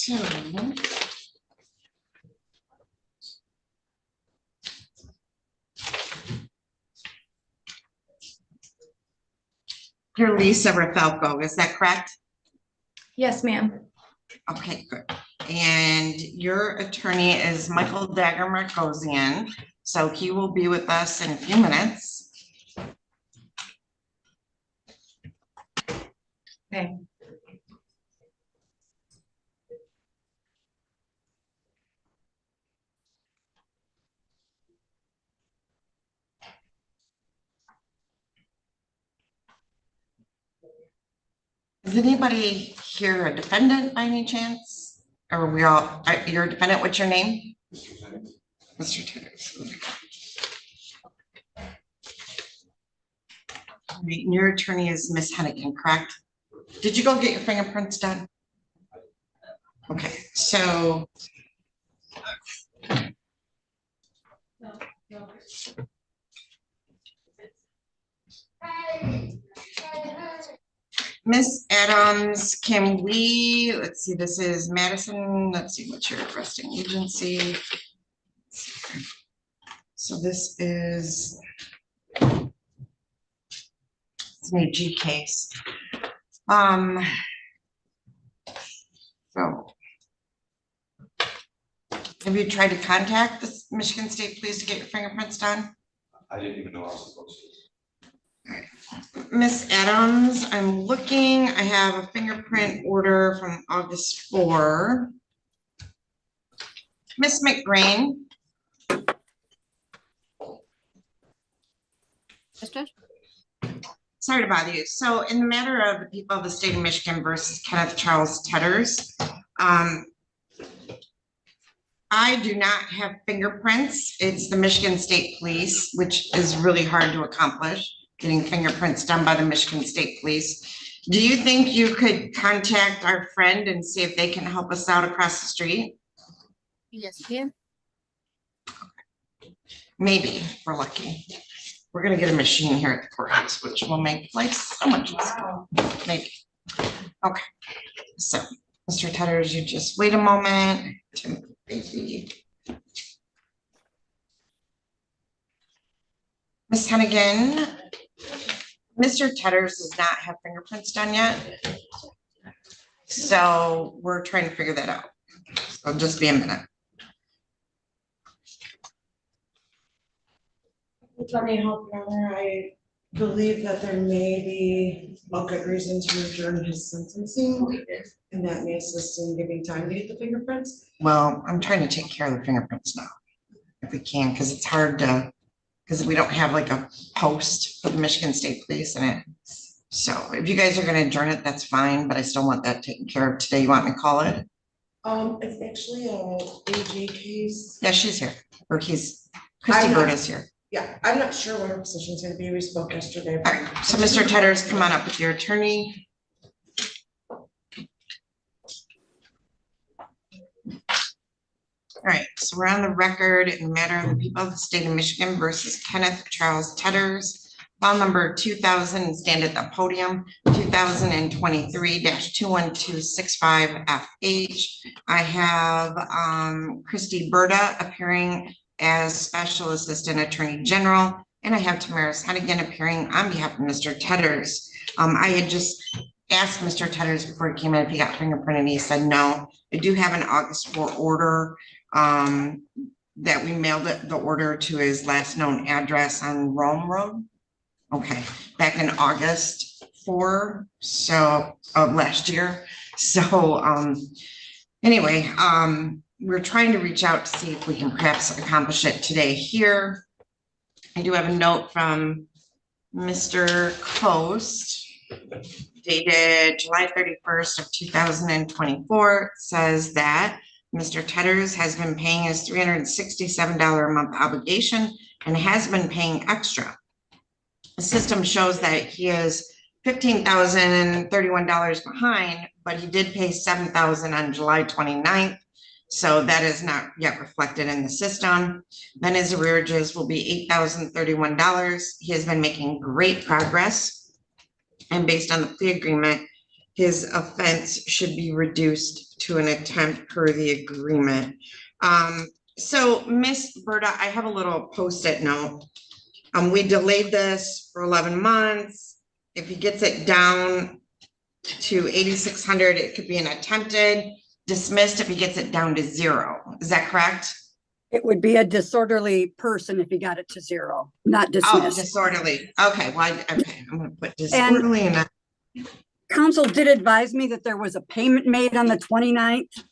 So you're Lisa Rafalko, is that correct? Yes, ma'am. Okay, good. And your attorney is Michael Dagger Markosian, so he will be with us in a few minutes. Okay. Is anybody here a defendant by any chance? Or are we all, you're a defendant, what's your name? Mr. Titters. Your attorney is Miss Hennigan, correct? Did you go get your fingerprints done? Okay, so Miss Adams, can we, let's see, this is Madison, let's see, what's your arresting agency? So this is it's an AG case. So have you tried to contact the Michigan State Police to get your fingerprints done? I didn't even know I was supposed to. All right. Miss Adams, I'm looking, I have a fingerprint order from August 4. Miss McGrain. Sorry to bother you. So in the matter of the people of the state of Michigan versus Kenneth Charles Tetters, I do not have fingerprints. It's the Michigan State Police, which is really hard to accomplish, getting fingerprints done by the Michigan State Police. Do you think you could contact our friend and see if they can help us out across the street? Yes, you can. Maybe, if we're lucky. We're gonna get a machine here at the courthouse, which will make life so much easier. Maybe. Okay, so Mr. Tetters, you just wait a moment. Miss Hennigan, Mr. Tetters does not have fingerprints done yet. So we're trying to figure that out. So just be a minute. Let me help, Your Honor. I believe that there may be a good reason to adjourn his sentencing, and that may assist in giving time to get the fingerprints. Well, I'm trying to take care of the fingerprints now, if we can, because it's hard to, because we don't have like a post for the Michigan State Police in it. So if you guys are going to adjourn it, that's fine, but I still want that taken care of today. You want me to call it? It's actually a AG case. Yeah, she's here, or Christy Bird is here. Yeah, I'm not sure what her position is going to be. We spoke yesterday. All right, so Mr. Tetters, come on up with your attorney. All right, so we're on the record in the matter of the people of the state of Michigan versus Kenneth Charles Tetters. File number 2000, stand at the podium, 2023-21265FH. I have Christy Berta appearing as Special Assistant Attorney General, and I have Tamaris Hennigan appearing on behalf of Mr. Tetters. I had just asked Mr. Tetters before he came in if he got fingerprinted, and he said no. I do have an August 4 order that we mailed the order to his last known address on Rome Road. Okay, back in August 4, so of last year. So anyway, we're trying to reach out to see if we can perhaps accomplish it today here. I do have a note from Mr. Coast dated July 31st of 2024. It says that Mr. Tetters has been paying his $367 a month obligation and has been paying extra. The system shows that he is $15,031 behind, but he did pay $7,000 on July 29th. So that is not yet reflected in the system. Then his arrearages will be $8,031. He has been making great progress. And based on the plea agreement, his offense should be reduced to an attempt per the agreement. So Miss Berta, I have a little post-it note. We delayed this for 11 months. If he gets it down to 8,600, it could be an attempted, dismissed if he gets it down to 0. Is that correct? It would be a disorderly person if he got it to 0, not Oh, dismissed. disorderly. Okay, well, okay, I'm gonna put disorderly in that. Council did advise me that there was a payment made on the 29th.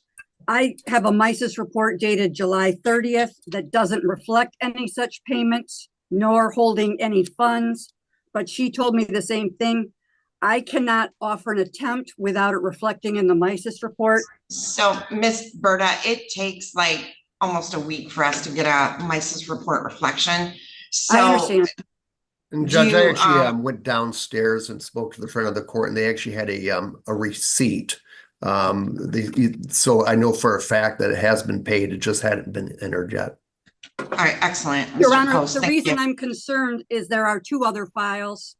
I have a MISIS report dated July 30th that doesn't reflect any such payments nor holding any funds, but she told me the same thing. I cannot offer an attempt without it reflecting in the MISIS report. So Miss Berta, it takes like almost a week for us to get a MISIS report reflection. So I understand. And Judge, I you, actually went downstairs and spoke to the front of the court, and they actually had a receipt. So I know for a fact that it has been paid. It just hadn't been entered yet. all right, excellent. Your Mr. Honor, Post, the thank reason you. I'm concerned is there are 2 other files.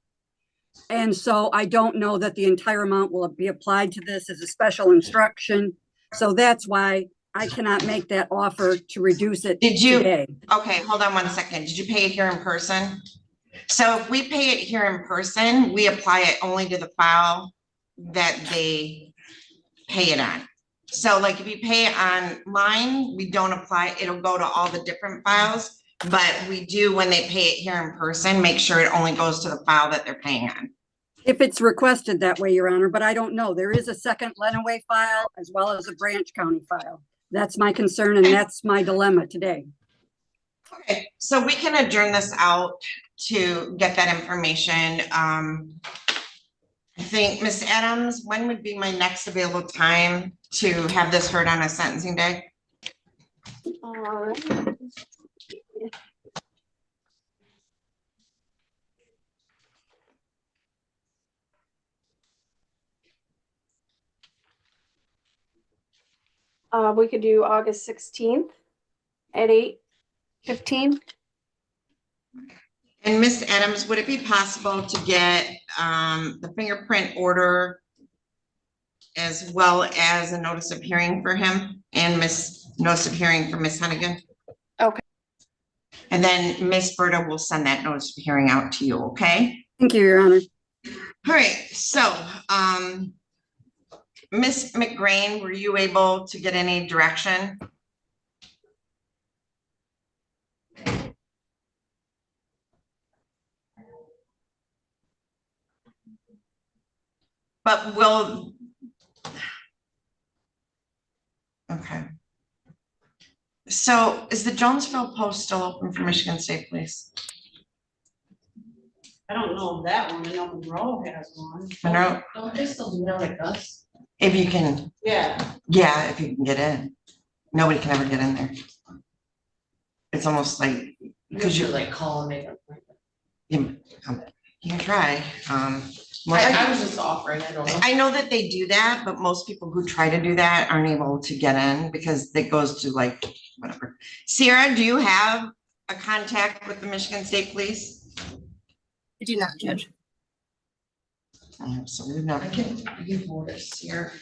And so I don't know that the entire amount will be applied to this as a special instruction. So that's why I cannot make that offer to reduce it Did you- today. Okay, hold on one second. Did you pay it here in person? So if we pay it here in person, we apply it only to the file that they pay it on. So like if you pay it online, we don't apply, it'll go to all the different files. But we do, when they pay it here in person, make sure it only goes to the file that they're paying on. If it's requested that way, Your Honor, but I don't know. There is a second Lenawee file as well as a Branch County file. That's my concern and that's my dilemma today. Okay, so we can adjourn this out to get that information. I think, Ms. Adams, when would be my next available time to have this heard on a sentencing day? We could do August 16th at 8:15. And Ms. Adams, would it be possible to get the fingerprint order as well as a notice of hearing for him and notice of hearing for Ms. Hennigan? Okay. And then Ms. Berta will send that notice of hearing out to you, okay? Thank you, Your Honor. All right, so Ms. McGrain, were you able to get any direction? But will, okay. So is the Jonesville Post still open for Michigan State Police? I don't know that one. I know Monroe has one. Monroe, Don't they still do that like us? if you can, Yeah. yeah, if you can get in. Nobody can ever get in there. It's almost like, because you like call and make an appointment. you can try. I was just offering, I don't know. I know that they do that, but most people who try to do that aren't able to get in because it goes to like, whatever. Sierra, do you have a contact with the Michigan State Police? I do not, Judge. So we've not, I can give orders here.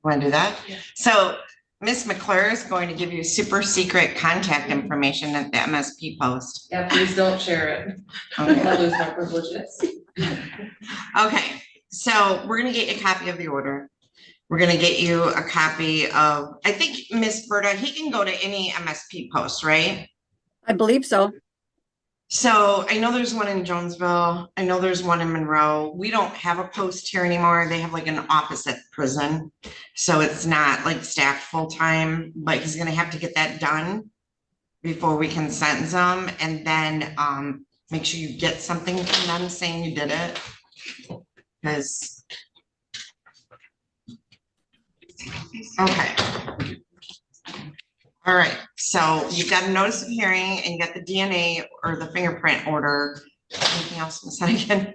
want to do that? Yeah. So Ms. McClure is going to give you super secret contact information at the MSP post. Yeah, please don't share it. Okay. I lose my privileges. Okay, so we're gonna get you a copy of the order. We're gonna get you a copy of, I think, Ms. Berta, he can go to any MSP post, right? I believe so. So I know there's one in Jonesville. I know there's one in Monroe. We don't have a post here anymore. They have like an office at prison. So it's not like staffed full-time, but he's gonna have to get that done before we can sentence him. And then make sure you get something from them saying you did it. Because, okay. All right, so you've got a notice of hearing and you got the DNA or the fingerprint order. Anything else, Ms. Hennigan?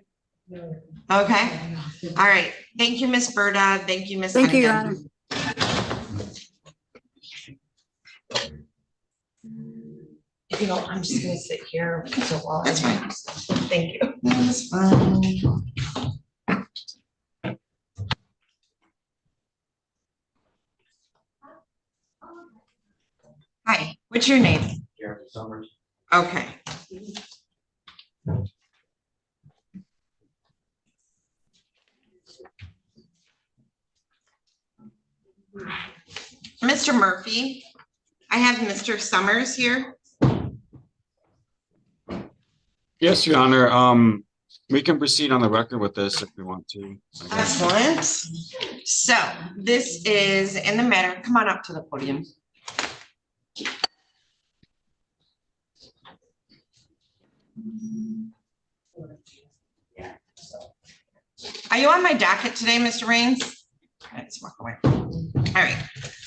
Okay, all right. Thank you, Ms. Berta. Thank you, Ms. Thank you, Your Hennigan. Honor. You know, I'm just gonna sit here so while. That's fine. Thank you. That's fine. What's your name? Jeremy Summers. Okay. Mr. Murphy, I have Mr. Summers here. Yes, Your Honor. We can proceed on the record with this if we want to. I guess. Excellent. So this is in the matter, come on up to the podium. Are you on my docket today, Mr. Raines? Let's walk away. All right.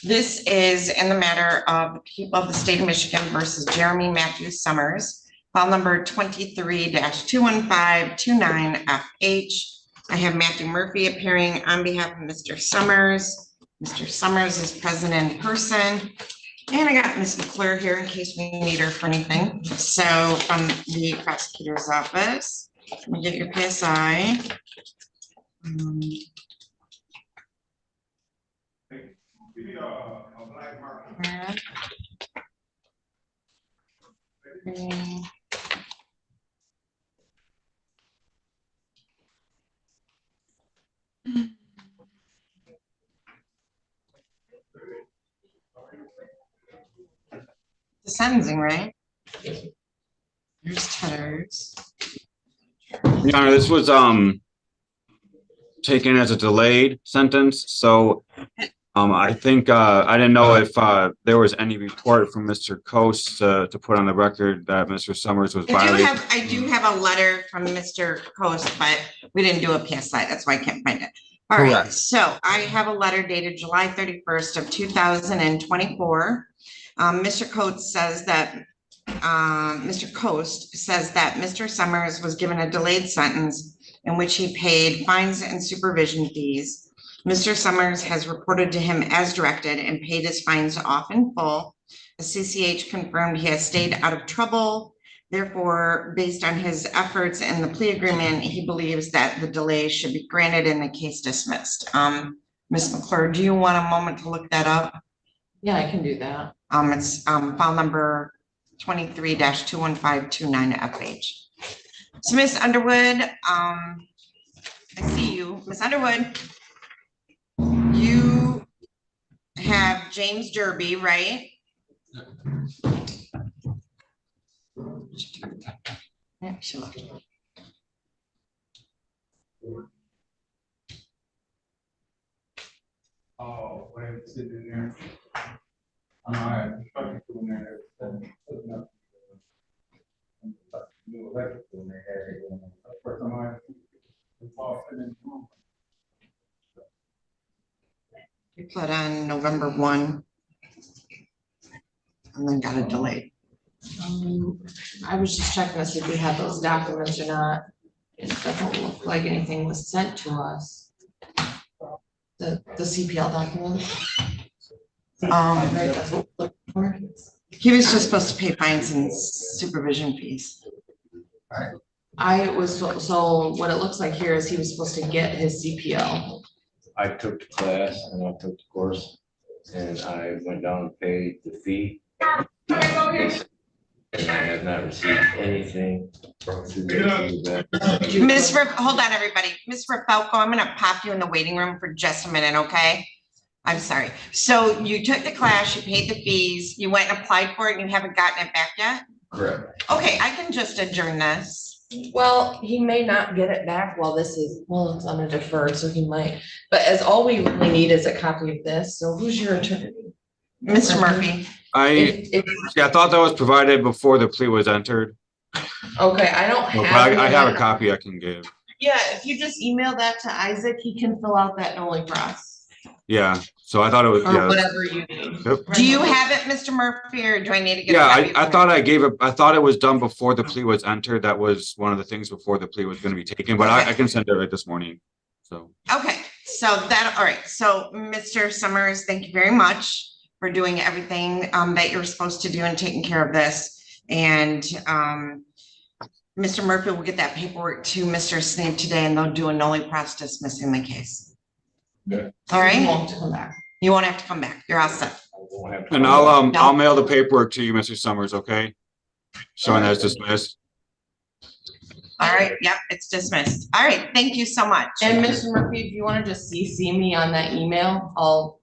This is in the matter of the people of the state of Michigan versus Jeremy Matthew Summers, file number 23-21529FH. I have Matthew Murphy appearing on behalf of Mr. Summers. Mr. Summers is present in person. And I got Ms. McClure here in case we need her for anything. So from the prosecutor's office, let me get your PSI. The sentencing, right? Here's Tedder's. Your Honor, this was taken as a delayed sentence, so I think I didn't know if there was any report from Mr. Coast to put on the record that Mr. Summers was violating. I do have a letter from Mr. Coast, but we didn't do a PSI. That's why I can't find it. All right, Correct. so I have a letter dated July 31st of 2024. Mr. Coast says that Mr. Summers was given a delayed sentence in which he paid fines and supervision fees. Mr. Summers has reported to him as directed and paid his fines off in full. The CCH confirmed he has stayed out of trouble. Therefore, based on his efforts in the plea agreement, he believes that the delay should be granted and the case dismissed. Ms. McClure, do you want a moment to look that up? Yeah, I can do that. It's file number 23-21529FH. So Ms. Underwood, I see you. Ms. Underwood, you have James Derby, right? Yeah, she left. Oh, when it's sitting in there. I had fucking in there. New electrical and they had it. First time I was all sitting in the room. You put on November 1 and then got it delayed. I was just checking to see if we had those documents or not. It doesn't look like anything was sent to us. The CPL document. Right, that's what we're looking for. He was just supposed to pay fines and supervision fees. So what it looks like here is he was supposed to get his CPL. I took the class and I took the course and I went down and paid the fee. And I have not received anything from Hold on, everybody. Ms. Rafalko, I'm gonna pop you in the waiting room for just a minute, okay? I'm sorry. So you took the class, you paid the fees, you went and applied for it, and you haven't gotten it back yet? Correct. Okay, I can just adjourn this. Well, he may not get it back while this is, it's on a deferred, so he might, but as all we really need is a copy of this, so who's your attorney? Mr. Murphy, I thought that was provided before the plea was entered. Okay, I don't But have. I have a copy I can give. Yeah, if you just email that to Isaac, he can fill out that only for us, Yeah, so I thought it was, or yeah. whatever you need. Yep. do you have it, Mr. Murphy, or do I need to get? a Yeah, copy I from thought you? I gave it, I thought it was done before the plea was entered. That was one of the things before the plea was gonna be taken, but I can send it right this morning, so. Okay, so all right, so Mr. Summers, thank you very much for doing everything that you're supposed to do and taking care of this. And Mr. Murphy will get that paperwork to Mr. Snape today and they'll do a nollie pros dismissing the case. Okay. All You right, won't come back. you won't have to come back. You're all set. won't have. And I'll mail the paperwork to you, Mr. Summers, okay? Showing that's dismissed. All right, yep, it's dismissed. All right, thank you so much. And Mr. Murphy, if you wanna just CC me on that email,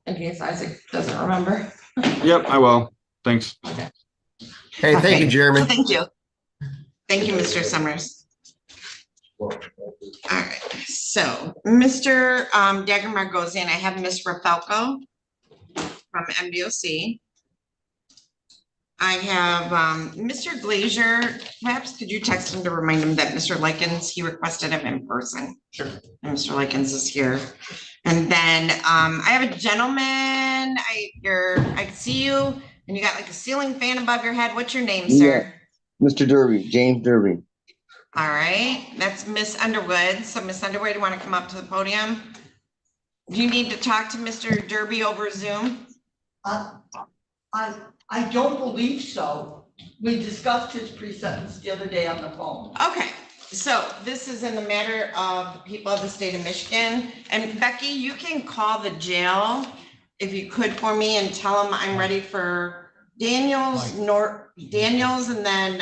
in case Isaac doesn't remember. Yep, I will. Thanks. Hey, thank Okay, you, Jeremy. Thank you. Thank you, Mr. Summers. All right, so Mr. Dagmar goes in. I have Miss Rafalko from MDOC. I have Mr. Glazier. Perhaps could you text him to remind him that Mr. Likens, he requested him in person. Sure. And Mr. Likens is here. And then I have a gentleman, I see you and you got like a ceiling fan above your head. What's your name, sir? Mr. Derby, James Derby. All right, that's Miss Underwood. So Miss Underwood, you want to come up to the podium? Do you need to talk to Mr. Derby over Zoom? I don't believe so. We discussed his pre-sentence the other day on the phone. Okay, so this is in the matter of the people of the state of Michigan. And Becky, you can call the jail if you could for me and tell them I'm ready for Daniels, Daniels, and then,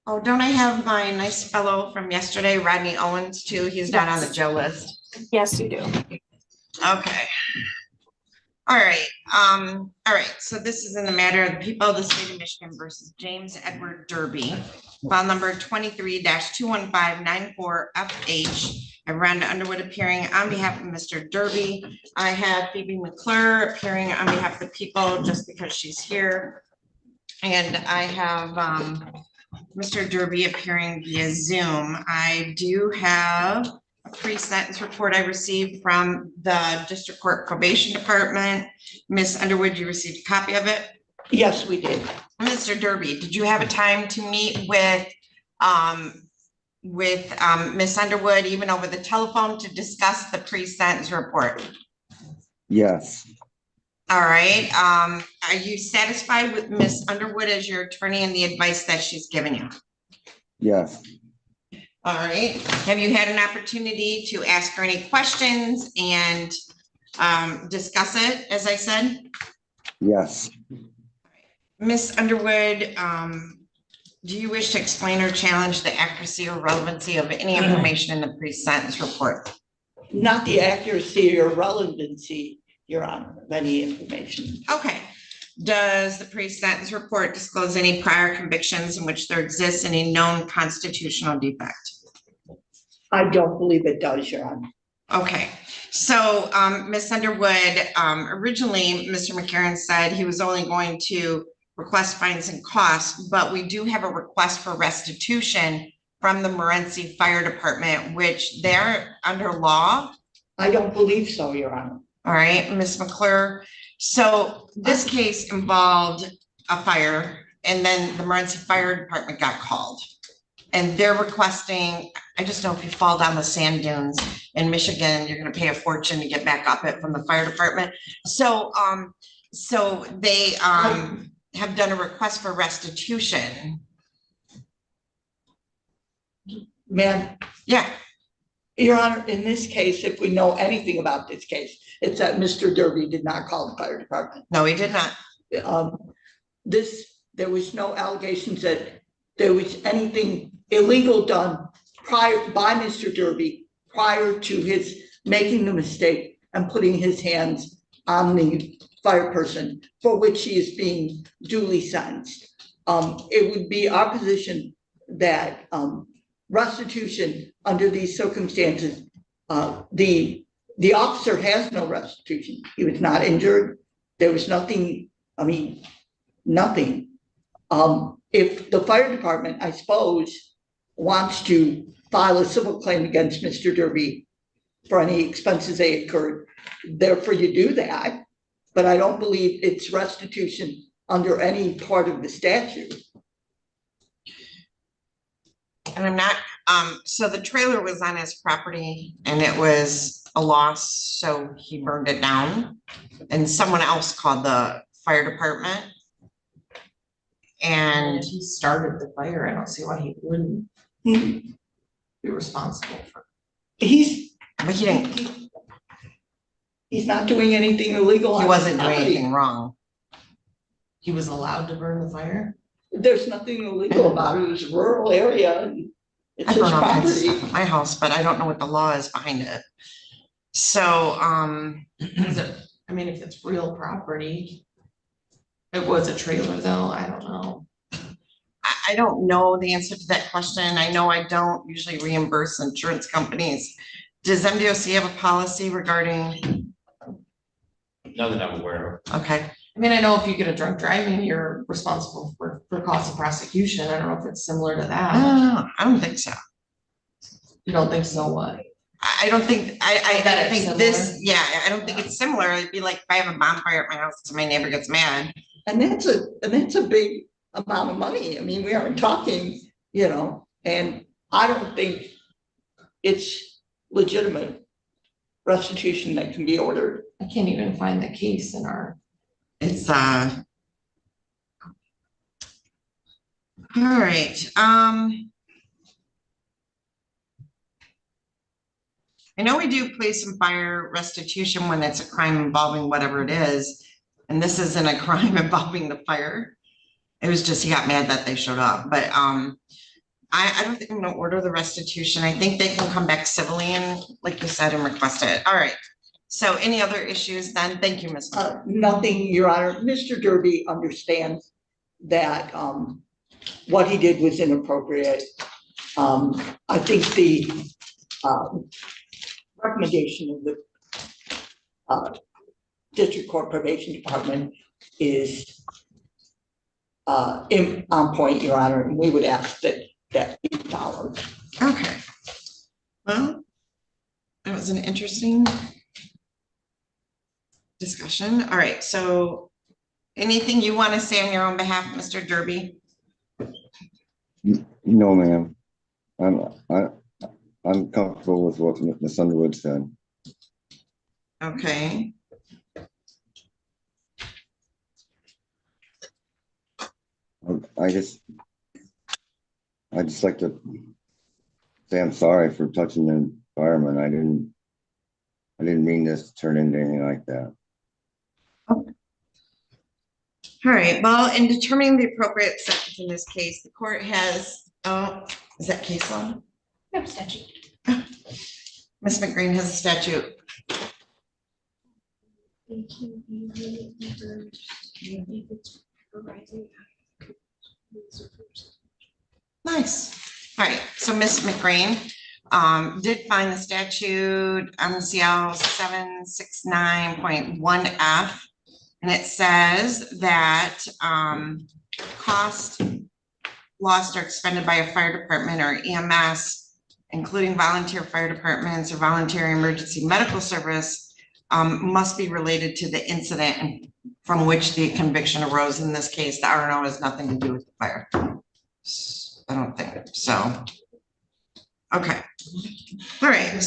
oh, don't I have my nice fellow from yesterday, Rodney Owens too? He's not on the jail list. Yes, you do. Okay. All right, so this is in the matter of the people of the state of Michigan versus James Edward Derby, file number 23-21594FH. I have Rhonda Underwood appearing on behalf of Mr. Derby. I have Phoebe McClure appearing on behalf of the people just because she's here. And I have Mr. Derby appearing via Zoom. I do have a pre-sentence report I received from the District Court Probation Department. Miss Underwood, you received a copy of it? Yes, we did. Mr. Derby, did you have a time to meet with Miss Underwood, even over the telephone, to discuss the pre-sentence report? Yes. All right, are you satisfied with Miss Underwood as your attorney and the advice that she's given you? Yes. All right, have you had an opportunity to ask her any questions and discuss it, as I said? Yes. Miss Underwood, do you wish to explain or challenge the accuracy or relevancy of any information in the pre-sentence report? Not the accuracy or relevancy, Your Honor, of any information. Okay. Does the pre-sentence report disclose any prior convictions in which there exists any known constitutional defect? I don't believe it does, Your Honor. Okay, so Ms. Underwood, originally, Mr. McCarron said he was only going to request fines and costs, but we do have a request for restitution from the Morenci Fire Department, which they're under law. I don't believe so, Your Honor. All right, Ms. McClure. So this case involved a fire, and then the Morenci Fire Department got called. And they're requesting, I just know if you fall down the sand dunes in Michigan, you're gonna pay a fortune to get back up it from the fire department. So they have done a request for restitution. Ma'am, Yeah, Your Honor, in this case, if we know anything about this case, it's that Mr. Derby did not call the fire department. no, he did not. There was no allegations that there was anything illegal done by Mr. Derby prior to his making the mistake and putting his hands on the fire person for which he is being duly sentenced. It would be our position that restitution under these circumstances, the officer has no restitution. He was not injured. There was nothing, nothing. If the fire department, I suppose, wants to file a civil claim against Mr. Derby for any expenses they incurred, therefore you do that. But I don't believe it's restitution under any part of the statute. And I'm not, so the trailer was on his property and it was a loss, so he burned it down. And someone else called the fire department. And he started the fire. I don't see why he wouldn't be responsible for. He's, but he didn't. He's not doing anything illegal on He his wasn't doing property. anything wrong. He was allowed to burn the fire? There's nothing illegal about it. It's a rural area and it's I his burn all kinds of property. stuff at my house, but I don't know what the law is behind it. So, Is it, I mean, if it's real property. It was a trailer though, I don't know. I don't know the answer to that question. I know I don't usually reimburse insurance companies. Does MDOC have a policy regarding, Not that I'm aware of. okay, I mean, I know if you get a drunk driving, you're responsible for cost of prosecution. I don't know if it's similar to that. I don't think so. You don't think so, what? I don't think, I That it's think this, similar? yeah, I don't think it's similar. It'd be like if I have a bonfire at my house and my neighbor gets mad. And that's a big amount of money. I mean, we aren't talking, and I don't think it's legitimate restitution that can be ordered. I can't even find the case in our, It's, all right, I know we do police and fire restitution when it's a crime involving whatever it is, and this isn't a crime involving the fire. It was just, he got mad that they showed up, but, I don't think I'm gonna order the restitution. I think they can come back civilly and, like you said, and request it. All right. So any other issues then? Thank you, Ms. Nothing, Your Honor. Mr. Derby understands that, what he did was inappropriate. I think the, recommendation of the, District Court Probation Department is, on point, Your Honor, and we would ask that be followed. Okay. Well, that was an interesting discussion. All right, so anything you want to say on your own behalf, Mr. Derby? No, ma'am. I'm comfortable with what Ms. Underwood said. Okay. I just like to say I'm sorry for touching the environment. I didn't mean this to turn into anything like that. Okay. All right, well, in determining the appropriate sentence in this case, the court has, is that case law? No statute. Ms. McGreen has a statute. Nice. All right, so Ms. McGreen did find the statute MCL 769.1F. And it says that cost lost or expended by a fire department or EMS, including volunteer fire departments or voluntary emergency medical service, must be related to the incident from which the conviction arose. In this case, the R&O has nothing to do with the fire. I don't think so. Okay. All right.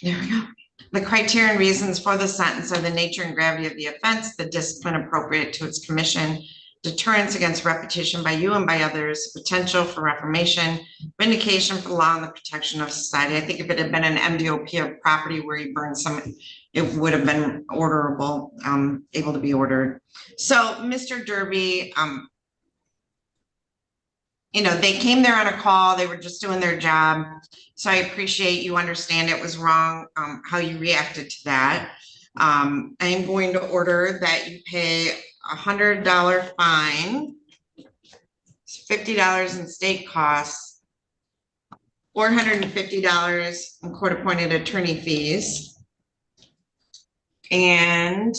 There we go. The criteria and reasons for the sentence are the nature and gravity of the offense, the discipline appropriate to its commission, deterrence against repetition by you and by others, potential for reformation, vindication for the law and the protection of society. I think if it had been an MDOP of property where you burned some, it would have been orderable, able to be ordered. So Mr. Derby, they came there on a call, they were just doing their job. So I appreciate you understand it was wrong, how you reacted to that. I am going to order that you pay $100 fine, $50 in state costs, $450 in court-appointed attorney fees. And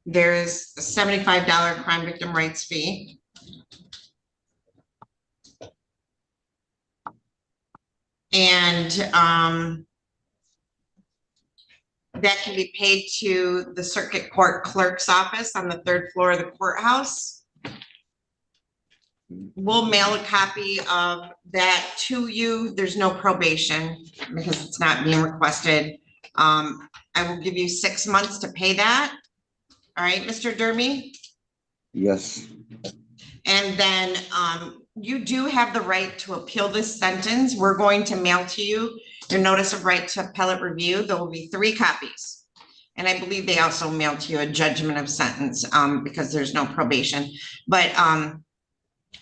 there's a $75 crime victim rights fee. And that can be paid to the circuit court clerk's office on the 3rd floor of the courthouse. We'll mail a copy of that to you. There's no probation because it's not being requested. I will give you 6 months to pay that. All right, Mr. Derby? Yes. And then you do have the right to appeal this sentence. We're going to mail to you your notice of right to appellate review. There will be 3 copies. And I believe they also mailed to you a judgment of sentence, because there's no probation. But,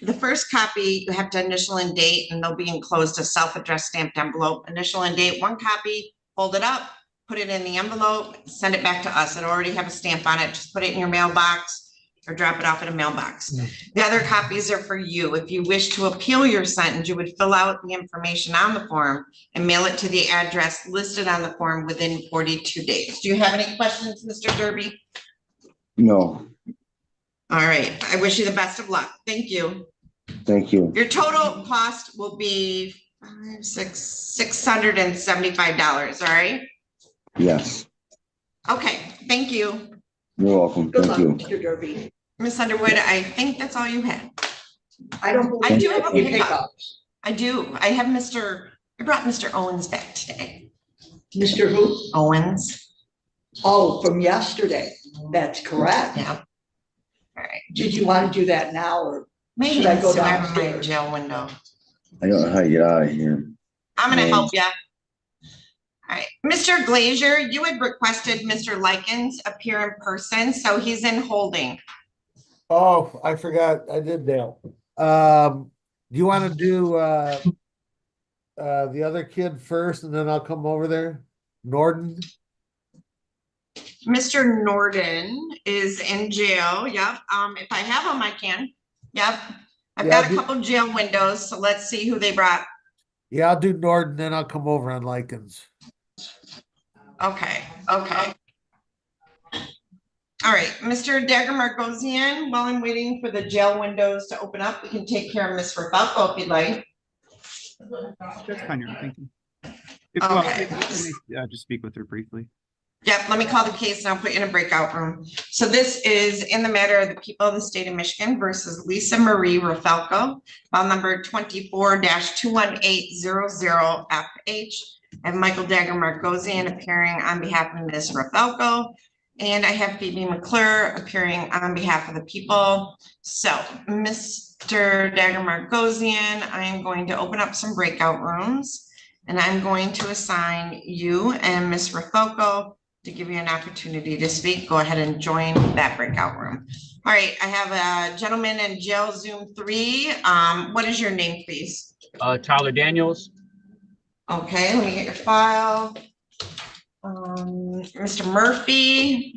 the first copy, you have to initial and date, and they'll be enclosed a self-addressed stamped envelope, initial and date, one copy, fold it up, put it in the envelope, send it back to us. It'll already have a stamp on it. Just put it in your mailbox or drop it off at a mailbox. The other copies are for you. If you wish to appeal your sentence, you would fill out the information on the form and mail it to the address listed on the form within 42 days. Do you have any questions, Mr. Derby? No, All right, I wish you the best of luck. Thank you. thank you. Your total cost will be $675, all right? Yes, Okay, thank you. you're welcome. Good Thank luck, you. Mr. Derby. Ms. Underwood, I think that's all you had. I don't I believe do have a you pickup. pickups. I do. I brought Mr. Owens back today. Mr. Who? Owens, Oh, from yesterday. That's correct. yeah. All right, Did you want to do that now or? maybe Should I go it's in my downstairs? jail window. I don't know how to get out of here. I'm gonna help you. All right, Mr. Glazier, you had requested Mr. Likens appear in person, so he's in holding. Oh, I forgot, I did that. Do you wanna do, the other kid first and then I'll come over there? Norton? Mr. Norton is in jail. Yep. If I have him, I can. Yep. I've Yeah, got a couple jail windows, so let's see who they brought. Yeah, I'll do Norton, then I'll come over on Likens. Okay, okay. All right, Mr. Dagger Margosian, while I'm waiting for the jail windows to open up, we can take care of Miss Rafalko if you'd like. That's fine, thank you. Okay. Just speak with her briefly. Yep, let me call the case and I'll put you in a breakout room. So this is in the matter of the people of the state of Michigan versus Lisa Marie Rafalko, file number 24-21800FH. I have Michael Dagger Margosian appearing on behalf of Ms. Rafalko, and I have Phoebe McClure appearing on behalf of the people. So, Mr. Dagger Margosian, I am going to open up some breakout rooms, and I'm going to assign you and Ms. Rafalko to give you an opportunity to speak. Go ahead and join that breakout room. All right, I have a gentleman in jail Zoom 3. What is your name, please? Tyler Daniels. Okay, let me get your file. Mr. Murphy.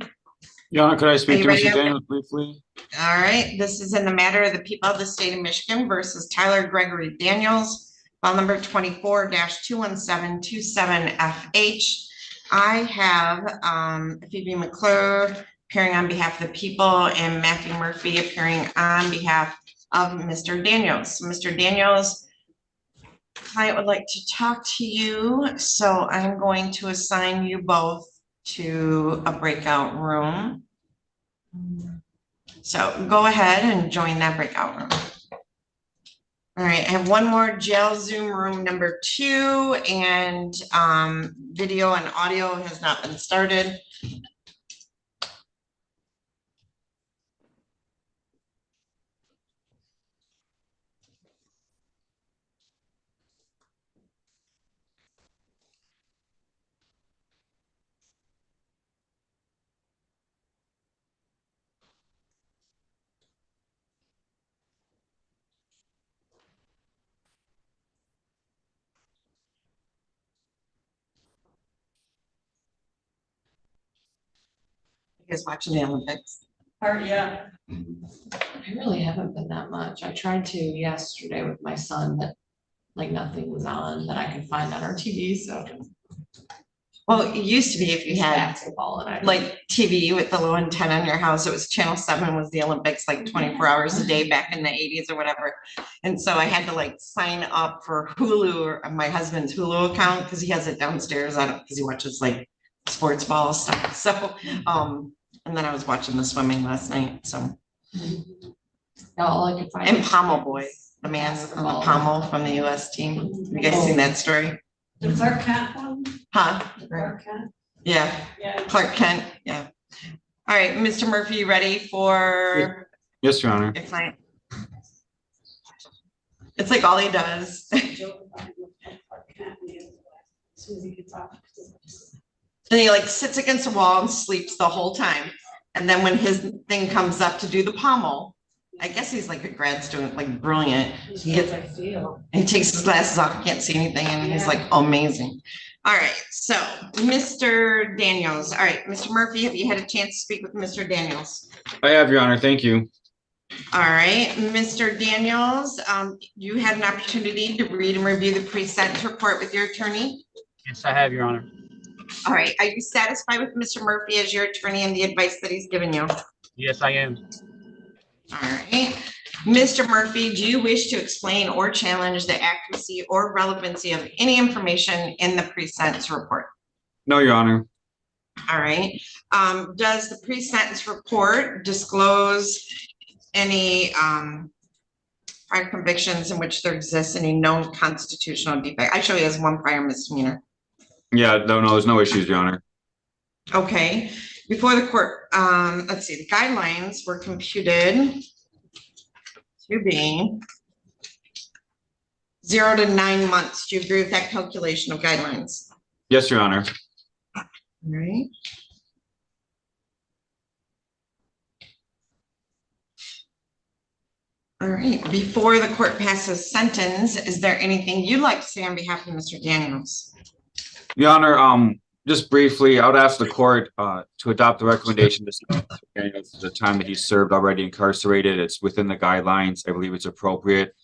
Your Honor, could I speak you to ready? Mr. Daniels briefly? All right, this is in the matter of the people of the state of Michigan versus Tyler Gregory Daniels, file number 24-21727FH. I have Phoebe McClure appearing on behalf of the people and Matthew Murphy appearing on behalf of Mr. Daniels. Mr. Daniels, client would like to talk to you, so I'm going to assign you both to a breakout room. So go ahead and join that breakout room. All right, I have one more jail Zoom room number 2, and video and audio has not been started. You guys watching the Olympics? Yeah. I really haven't been that much. I tried to yesterday with my son, but like nothing was on that I could find on our TV, so. Well, it used to be if you had Basketball and I. like TV with the low antenna in your house, it was Channel 7 was the Olympics like 24 hours a day back in the 80s or whatever. And so I had to like sign up for Hulu or my husband's Hulu account because he has it downstairs. I don't, because he watches like sports ball stuff. So, and then I was watching the swimming last night. So, All I could find. and Pommel Boy, the man on the Pommel from the US team. Have you guys seen that story? The Clark Kent one? Huh? The Clark Kent? Yeah. Yeah. Clark Kent. Yeah. All right, Mr. Murphy, you ready for Yes, Your Honor. your client? It's like all he does. Joke about him with Clark Kent and the other guy. As soon as he gets off. And he like sits against the wall and sleeps the whole time. And then when his thing comes up to do the pommel, I guess he's like a grad student, like brilliant. He gets, and he takes his glasses off, he can't see anything, and he's like amazing. All right, so Mr. Daniels. All right, Mr. Murphy, have you had a chance to speak with Mr. Daniels? I have, Your Honor. Thank you. All right, Mr. Daniels, you had an opportunity to read and review the pre-sentence report with your attorney. Yes, I have, Your Honor. All right, are you satisfied with Mr. Murphy as your attorney and the advice that he's given you? Yes, I am. All right, Mr. Murphy, do you wish to explain or challenge the accuracy or relevancy of any information in the pre-sentence report? No, Your Honor. All right, does the pre-sentence report disclose any prior convictions in which there exists any known constitutional defect? I show you as one prior misdemeanor. Yeah, no, there's no issues, Your Honor. Okay, before the court, let's see, the guidelines were computed to be 0 to 9 months. Do you agree with that calculation of guidelines? Yes, Your Honor. All right. All right, before the court passes sentence, is there anything you'd like to say on behalf of Mr. Daniels? Your Honor, just briefly, I would ask the court to adopt the recommendation to the time that he's served already incarcerated. It's within the guidelines. I believe it's appropriate.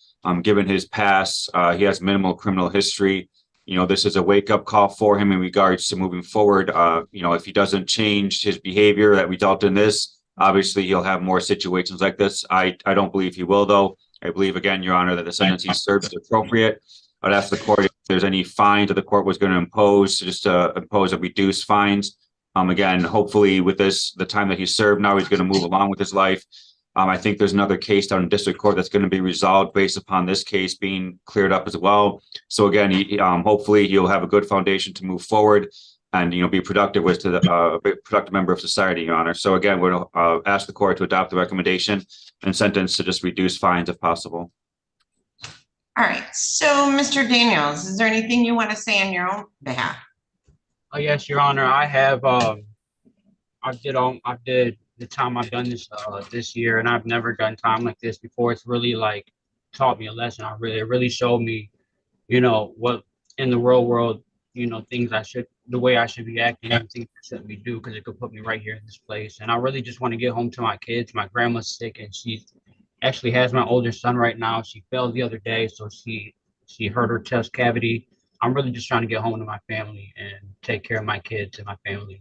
Given his past, he has minimal criminal history. You know, this is a wake-up call for him in regards to moving forward. You know, if he doesn't change his behavior that resulted in this, obviously he'll have more situations like this. I don't believe he will, though. I believe, again, Your Honor, that the sentence he serves is appropriate. I'd ask the court if there's any fines that the court was going to impose, just to impose a reduced fines. Again, hopefully with this, the time that he served, now he's going to move along with his life. I think there's another case down in district court that's going to be resolved based upon this case being cleared up as well. So again, hopefully he'll have a good foundation to move forward and, you know, be productive with the productive member of society, Your Honor. So again, we'll ask the court to adopt the recommendation and sentence to just reduce fines if possible. All right, so Mr. Daniels, is there anything you want to say on your own behalf? Oh, yes, Your Honor. I have, I did the time I've done this this year, and I've never done time like this before. It's really like taught me a lesson. It really showed me, you know, what in the real world, you know, the way I should be acting, and things I shouldn't be doing, because it could put me right here in this place. And I really just want to get home to my kids. My grandma's sick, and she actually has my older son right now. She fell the other day, so she hurt her chest cavity. I'm really just trying to get home to my family and take care of my kids and my family.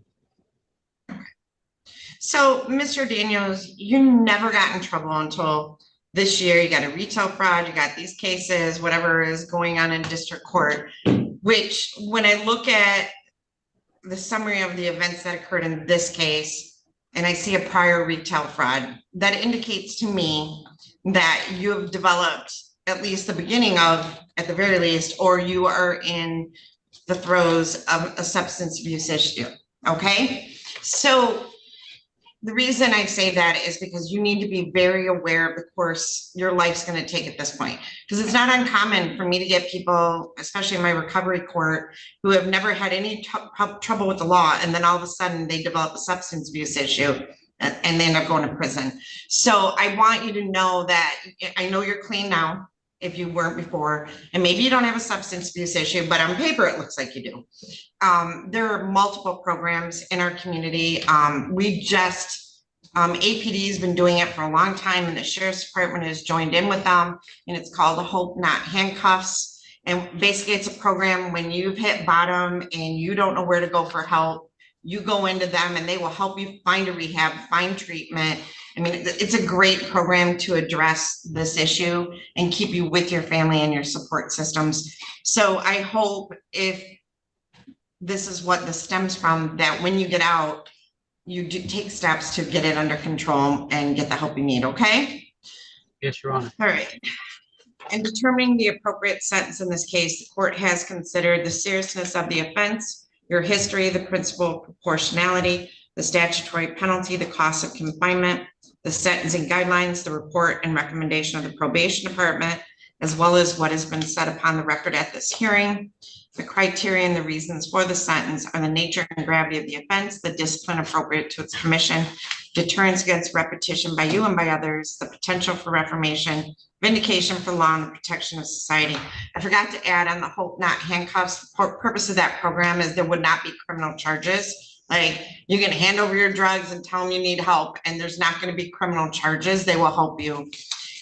So, Mr. Daniels, you never got in trouble until this year. You got a retail fraud, you got these cases, whatever is going on in district court, which when I look at the summary of the events that occurred in this case, and I see a prior retail fraud, that indicates to me that you have developed at least the beginning of, at the very least, or you are in the throes of a substance abuse issue, okay? So the reason I say that is because you need to be very aware of the course your life's going to take at this point. Because it's not uncommon for me to get people, especially in my recovery court, who have never had any trouble with the law, and then all of a sudden they develop a substance abuse issue and they end up going to prison. So I want you to know that I know you're clean now, if you weren't before, and maybe you don't have a substance abuse issue, but on paper it looks like you do. There are multiple programs in our community. We just, APD has been doing it for a long time, and the Sheriff's Department has joined in with them, and it's called Hope Not Handcuffs. And basically it's a program when you've hit bottom and you don't know where to go for help, you go into them and they will help you find a rehab, find treatment. I mean, it's a great program to address this issue and keep you with your family and your support systems. So I hope, if this is what this stems from, that when you get out, you do take steps to get it under control and get the help you need, okay? Yes, Your Honor. All right. In determining the appropriate sentence in this case, the court has considered the seriousness of the offense, your history, the principle of proportionality, the statutory penalty, the cost of confinement, the sentencing guidelines, the report and recommendation of the probation department, as well as what has been said upon the record at this hearing. The criteria and the reasons for the sentence are the nature and gravity of the offense, the discipline appropriate to its commission, deterrence against repetition by you and by others, the potential for reformation, vindication for law and the protection of society. I forgot to add on the hope not handcuffs. The purpose of that program is there would not be criminal charges. Like, you can hand over your drugs and tell them you need help, and there's not going to be criminal charges. They will help you.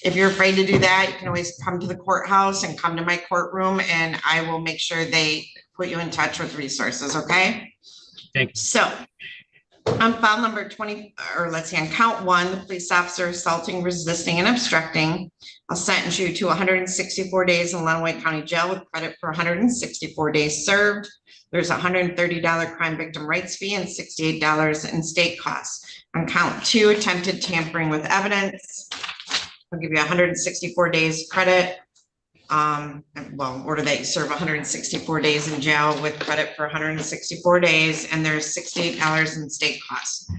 If you're afraid to do that, you can always come to the courthouse and come to my courtroom, and I will make sure they put you in touch with resources, okay? Thank you. So on file number 20, or let's see, on count 1, the police officer assaulting, resisting, and obstructing, I'll sentence you to 164 days in Lenawee County Jail with credit for 164 days served. There's a $130 crime victim rights fee and $68 in state costs. On count 2, attempted tampering with evidence, I'll give you 164 days credit. Well, order that you serve 164 days in jail with credit for 164 days, and there's $68 in state costs.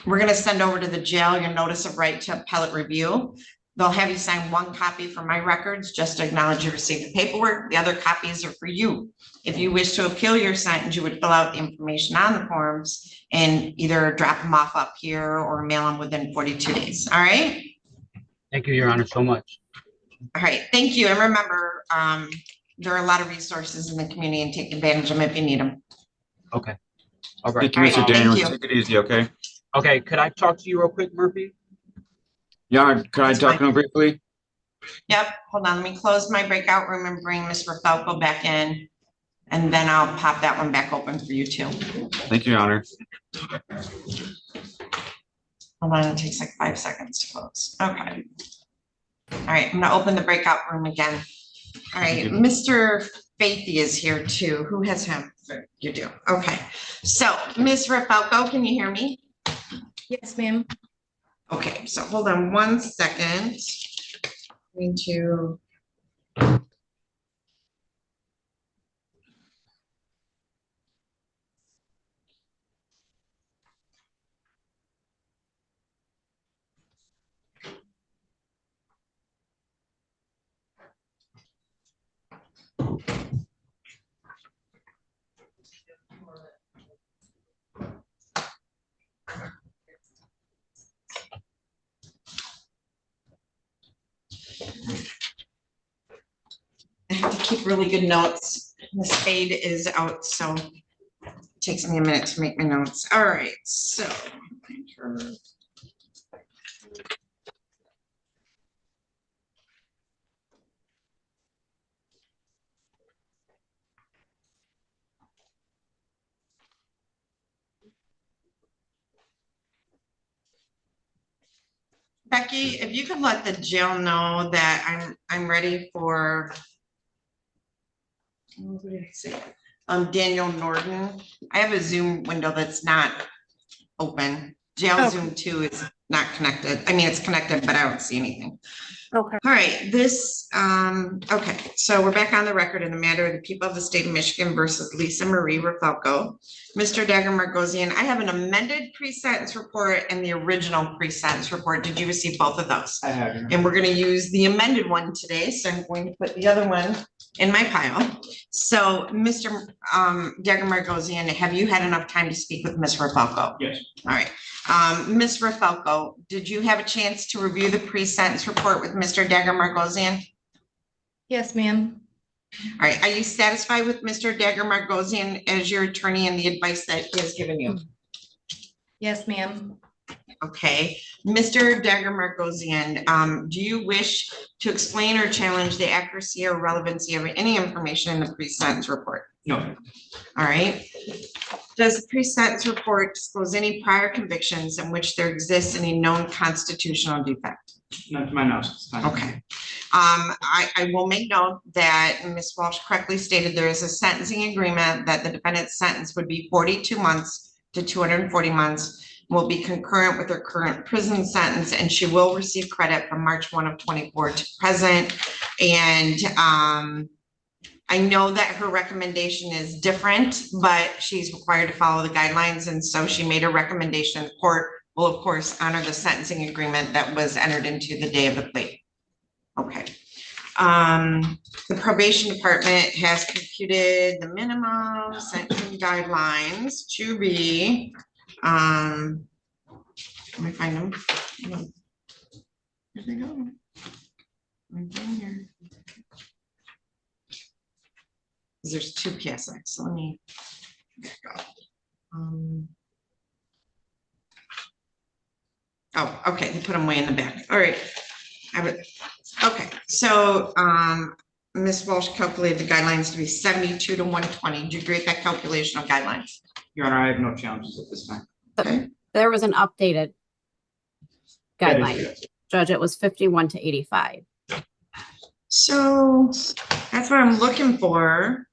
We're going to send over to the jail your notice of right to appellate review. They'll have you sign 1 copy for my records just to acknowledge you received the paperwork. The other copies are for you. If you wish to appeal your sentence, you would fill out the information on the forms and either drop them off up here or mail them within 42 days. All right. Thank you, Your Honor, so much. All right, thank you. And remember, there are a lot of resources in the community, and take advantage of them if you need them. Okay. All right. Thank you, Mr. All right, Daniels. thank you. Take it easy, okay? Okay, could I talk to you real quick, Murphy? Yeah, can I That's talk to fine. him briefly? Yep, hold on, let me close my breakout room and bring Ms. Rafalko back in. And then I'll pop that one back open for you too. Thank you, Your Honor. Hold on, it takes like 5 seconds to close. Okay. All right, I'm gonna open the breakout room again. All right, Mr. Faethe is here too. Who has him? You do. Okay. So, Ms. Rafalko, can you hear me? Yes, ma'am. Okay, so hold on 1 second. Going to. I have to keep really good notes. Miss Faethe is out, so it takes me a minute to make my notes. All right, so. Becky, if you could let the jail know that I'm ready for. What did I say? Daniel Norton. I have a Zoom window that's not open. Jail Zoom 2 is not connected. I mean, it's connected, but I don't see anything. Okay. All right, this, okay, so we're back on the record in the matter of the people of the state of Michigan versus Lisa Marie Rafalko. Mr. Dagger Margosian, I have an amended pre-sentence report and the original pre-sentence report. Did you receive both of those? I have. And we're going to use the amended one today, so I'm going to put the other one in my pile. So, Mr. Dagger Margosian, have you had enough time to speak with Ms. Rafalko? Yes. All right. Ms. Rafalko, did you have a chance to review the pre-sentence report with Mr. Dagger Margosian? Yes, ma'am. All right. Are you satisfied with Mr. Dagger Margosian as your attorney and the advice that he has given you? Yes, ma'am. Okay. Mr. Dagger Margosian, do you wish to explain or challenge the accuracy or relevancy of any information in the pre-sentence report? No. All right. Does the pre-sentence report disclose any prior convictions in which there exists any known constitutional defect? Not to my knowledge. Okay. I will make note that Ms. Walsh correctly stated there is a sentencing agreement that the defendant's sentence would be 42 months to 240 months, will be concurrent with her current prison sentence, and she will receive credit from March 1 of 24 to present. And I know that her recommendation is different, but she's required to follow the guidelines. And so she made a recommendation. The court will, of course, honor the sentencing agreement that was entered into the day of the plea. Okay. The probation department has computed the minimum sentencing guidelines to be, let me find them. Where'd they go? Right in here. There's two PSI, so let me back up. Oh, okay, they put them way in the back. All right. Okay, so Ms. Walsh calculated the guidelines to be 72 to 120. Do you agree with that calculation of guidelines? Your Honor, I have no challenges at this time. Okay. There was an updated That is guideline. correct. Judge, it was 51 to 85. So that's what I'm looking for.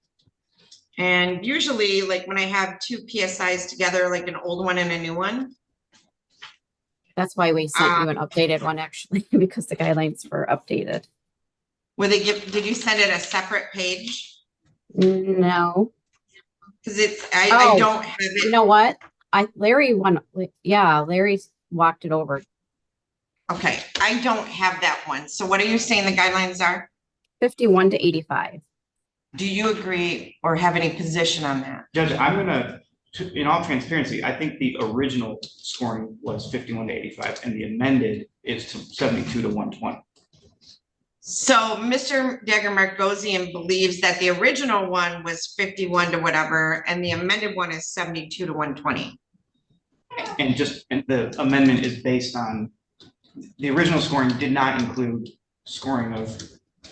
And usually, like when I have two PSIs together, like an old one and a new one. That's why we sent you an updated one actually, because the guidelines were updated. Did you send it a separate page? No. Because I don't have it. You know what? Larry walked it over. Okay, I don't have that one. So what are you saying the guidelines are? 51 to 85. Do you agree or have any position on that? Judge, I'm gonna, in all transparency, I think the original scoring was 51 to 85 and the amended is to 72 to 120. So Mr. Dagger-Markosian believes that the original one was 51 to whatever, and the amended one is 72 to 120. And the amendment is based on, the original scoring did not include scoring of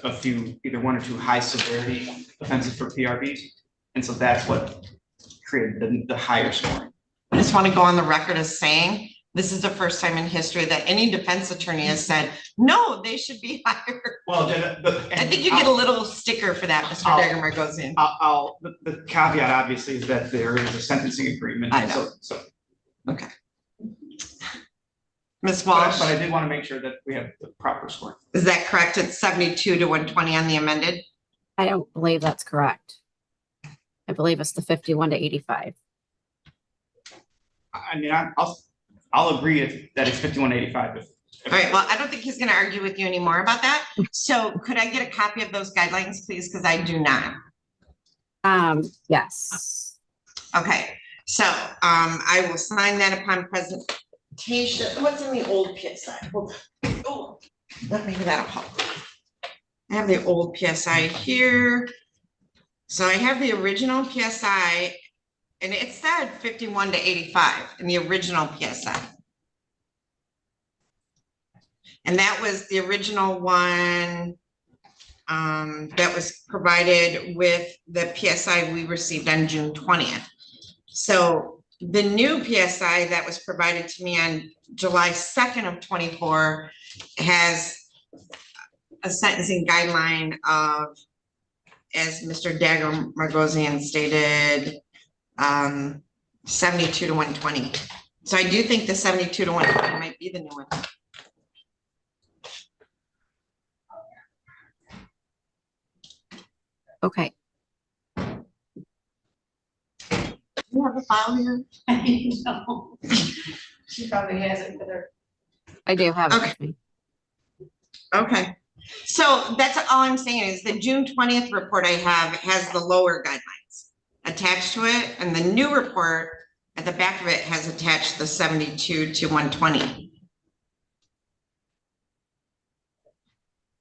a few, either one or two high severity offenses for PRBs. And so that's what created the higher scoring. I just want to go on the record as saying, this is the first time in history that any defense attorney has said, no, they should be higher. Well, I think you get a little sticker for that, Mr. Dagger-Markosian. The caveat obviously is that there is a sentencing agreement. I know. So. Okay. Ms. Walsh. But I did want to make sure that we have the proper scoring. Is that correct? It's 72 to 120 on the amended? I don't believe that's correct. I believe it's the 51 to 85. I mean, I'll agree that it's 51 to 85. All right, well, I don't think he's going to argue with you anymore about that. So could I get a copy of those guidelines, please? Because I do not. Yes. Okay, so I will sign that upon presentation. What's in the old PSI? Oh, maybe that'll help. I have the old PSI here. So I have the original PSI, and it said 51 to 85 in the original PSI. And that was the original one that was provided with the PSI we received on June 20th. So the new PSI that was provided to me on July 2nd of 24 has a sentencing guideline of, as Mr. Dagger-Markosian stated, 72 to 120. So I do think the 72 to 120 might be the new one. Okay. You have a file here? No. She probably has it with her. I do have Okay. it with me. Okay, so that's all I'm saying is the June 20th report I have has the lower guidelines attached to it, and the new report at the back of it has attached the 72 to 120.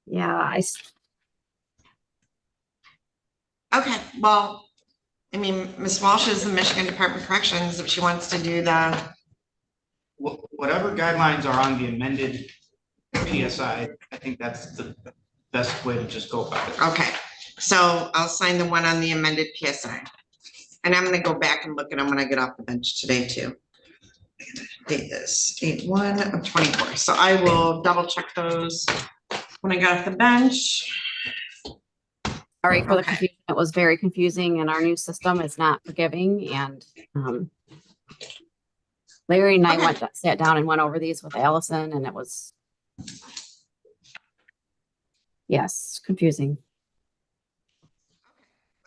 Yeah, Okay, well, I mean, Ms. Walsh is the Michigan Department of Corrections. If she wants to do the, Whatever guidelines are on the amended PSI, I think that's the best way to just go about it. okay, so I'll sign the one on the amended PSI. And I'm gonna go back and look at them when I get off the bench today too. Date this, 8/1 of 24. So I will double check those when I got off the bench. sorry for the confusion. It was very confusing and our new system is not forgiving and Larry and I sat down and went over these with Allison and it was, yes, confusing.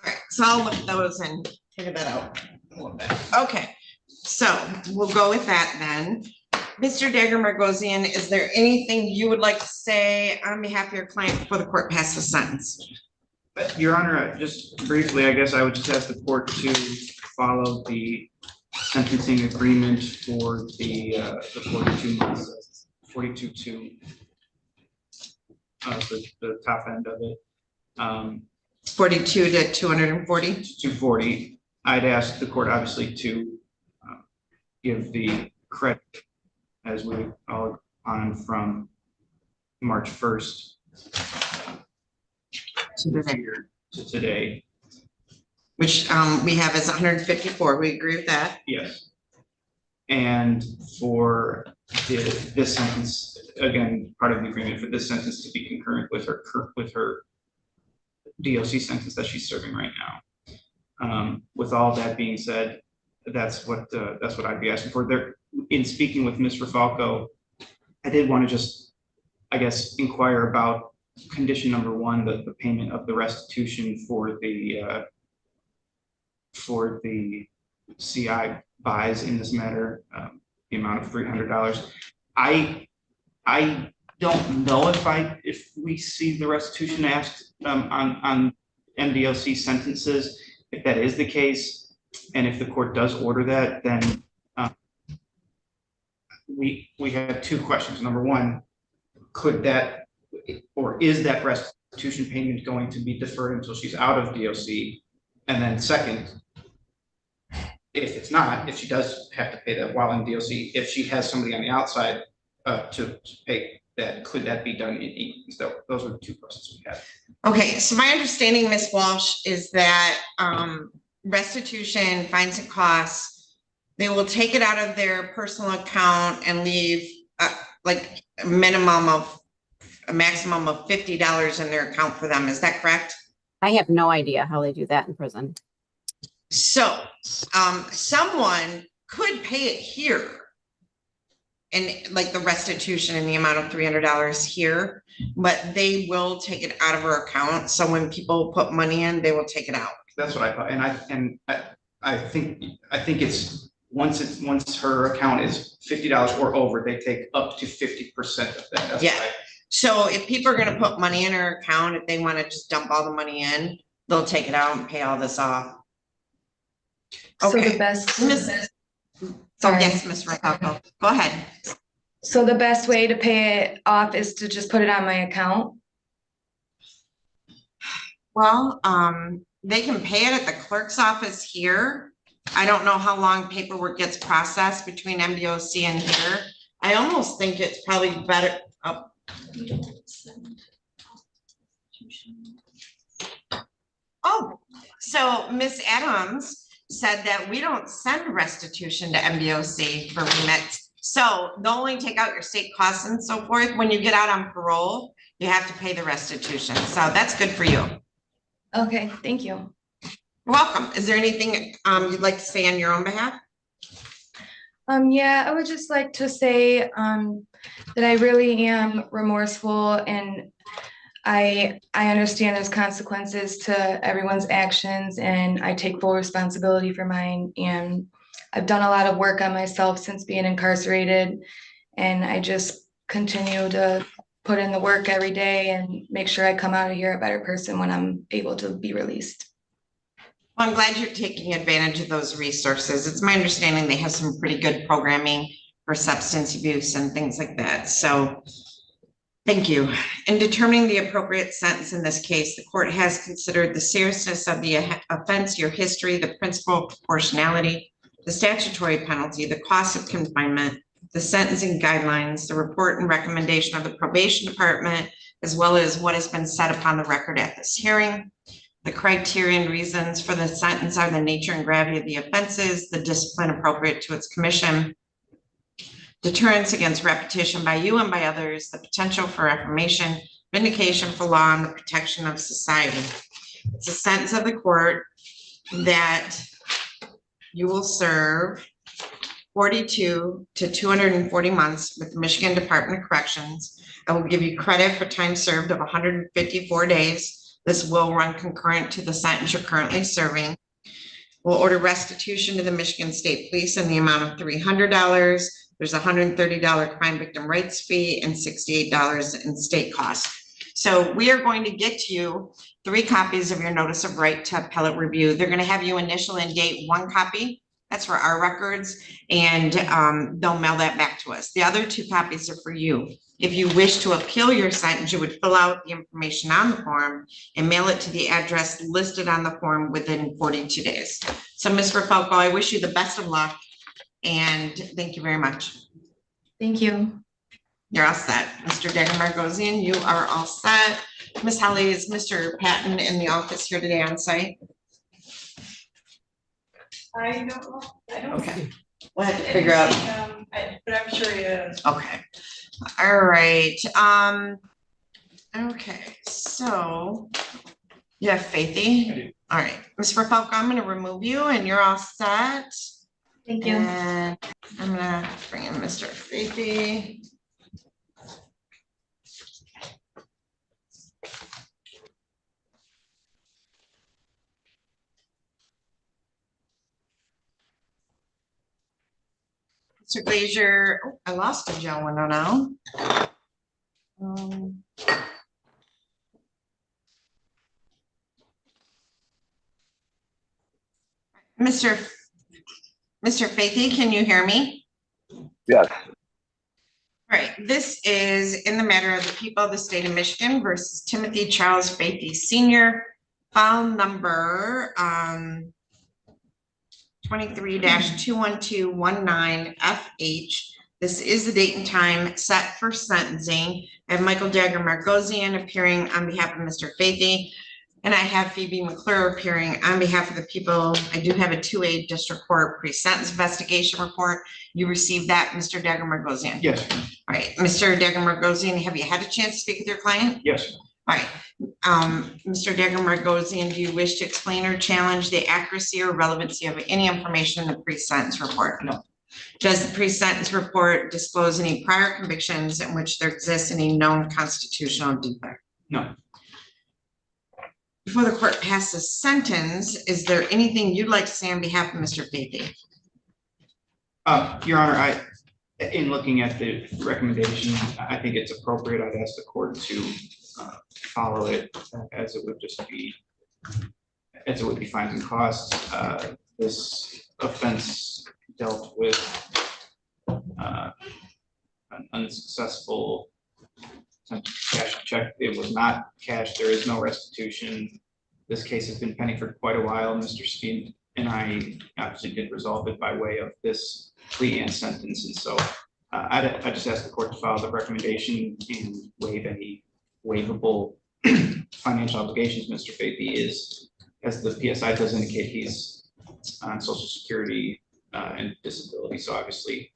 All right, so I'll look at those and figure that out a little bit. Okay, so we'll go with that then. Mr. Dagger Margosian, is there anything you would like to say on behalf of your client before the court passes the sentence? Your Honor, just briefly, I guess I would just ask the court to follow the sentencing agreement for the 42 months, 42 the top end of it. 42 to 240? 240. I'd ask the court obviously to give the credit as we all on from March 1st to today. Which we have as 154. We agree with that. Yes. And for this sentence, again, part of the agreement for this sentence to be concurrent with her DOC sentence that she's serving right now. With all that being said, that's what I'd be asking for. There, in speaking with Ms. Rafalko, I did want to just, I guess, inquire about condition number 1, the payment of the restitution for the CI buys in this matter, the amount of $300. I don't know if we see the restitution asked on MDOC sentences. If that is the case, and if the court does order that, then we have 2 questions. Number 1, could that, or is that restitution payment going to be deferred until she's out of DOC? And then second, if it's not, if she does have to pay that while in DOC, if she has somebody on the outside to pay that, could that be done in English? So those are the 2 questions we have. Okay, so my understanding, Ms. Walsh, is that restitution, fines and costs, they will take it out of their personal account and leave like a maximum of $50 in their account for them. Is that correct? I have no idea how they do that in prison. So someone could pay it here and like the restitution in the amount of $300 here, but they will take it out of her account. So when people put money in, they will take it out. That's what I thought, and I think it's once her account is $50 or over, they take up to 50% of that. That's Yeah. So if people are gonna put money in her account, if they want to just dump all the money in, they'll take it out and pay all this off. So Okay. the best. Oh, Sorry. yes, Ms. Rafalko, go ahead. So the best way to pay it off is to just put it on my account? Well, they can pay it at the clerk's office here. I don't know how long paperwork gets processed between MDOC and here. I almost think it's probably better. Oh, so Ms. Adams said that we don't send restitution to MDOC for remits. So they'll only take out your state costs and so forth. When you get out on parole, you have to pay the restitution. So that's good for you. Okay, thank you. You're welcome. Is there anything you'd like to say on your own behalf? Yeah, I would just like to say that I really am remorseful, and I understand there's consequences to everyone's actions, and I take full responsibility for mine. And I've done a lot of work on myself since being incarcerated, and I just continue to put in the work every day and make sure I come out of here a better person when I'm able to be released. Well, I'm glad you're taking advantage of those resources. It's my understanding they have some pretty good programming for substance abuse and things like that. So thank you. In determining the appropriate sentence in this case, the court has considered the seriousness of the offense, your history, the principal proportionality, the statutory penalty, the cost of confinement, the sentencing guidelines, the report and recommendation of the probation department, as well as what has been said upon the record at this hearing. The criteria and reasons for the sentence are the nature and gravity of the offenses, the discipline appropriate to its commission, deterrence against repetition by you and by others, the potential for reformation, vindication for law, and the protection of society. It's a sentence of the court that you will serve 42 to 240 months with the Michigan Department of Corrections. I will give you credit for time served of 154 days. This will run concurrent to the sentence you're currently serving. We'll order restitution to the Michigan State Police in the amount of $300. There's $130 crime victim rights fee and $68 in state costs. So we are going to get you 3 copies of your notice of right to appellate review. They're gonna have you initial and date 1 copy. That's for our records, and they'll mail that back to us. The other 2 copies are for you. If you wish to appeal your sentence, you would fill out the information on the form and mail it to the address listed on the form within 42 days. So Ms. Rafalko, I wish you the best of luck, and thank you very much. Thank you. You're all set. Mr. Degemargosian, you are all set. Ms. Holly, is Mr. Patton in the office here today on site? I don't know. I don't. Okay. We'll have to figure out. But I'm sure he is. Okay. All right. Okay, so you have Faethe? All right. Ms. Rafalko, I'm going to remove you and you're all set. Thank you. And I'm going to bring in Mr. Faethe. Mr. Glazier, oh, I lost a jail window now. Mr. Faethe, can you hear me? Yes. All right, this is in the matter of the people of the state of Michigan versus Timothy Charles Faethe Sr., file number 23-21219FH. This is the date and time set for sentencing. I have Michael Degemargosian appearing on behalf of Mr. Faethe, and I have Phoebe McClure appearing on behalf of the people. I do have a 2A district court pre-sentence investigation report. You received that, Mr. Degemargosian? Yes. All right, Mr. Degemargosian, have you had a chance to speak with your client? Yes. All right, Mr. Degemargosian, do you wish to explain or challenge the accuracy or relevancy of any information in the pre-sentence report? No. Does the pre-sentence report disclose any prior convictions in which there exists any known constitutional defect? No. Before the court passes sentence, is there anything you'd like to say on behalf of Mr. Faethe? Your Honor, in looking at the recommendation, I think it's appropriate. I'd ask the court to follow it as it would be fines and costs. This offense dealt with an unsuccessful cash check. It was not cash. There is no restitution. This case has been pending for quite a while. Mr. Speed and I obviously did resolve it by way of this plea and sentence. And so I just ask the court to follow the recommendation and waive any waivable financial obligations. Mr. Faethe is, as the PSI does indicate, he's on Social Security and disability. So obviously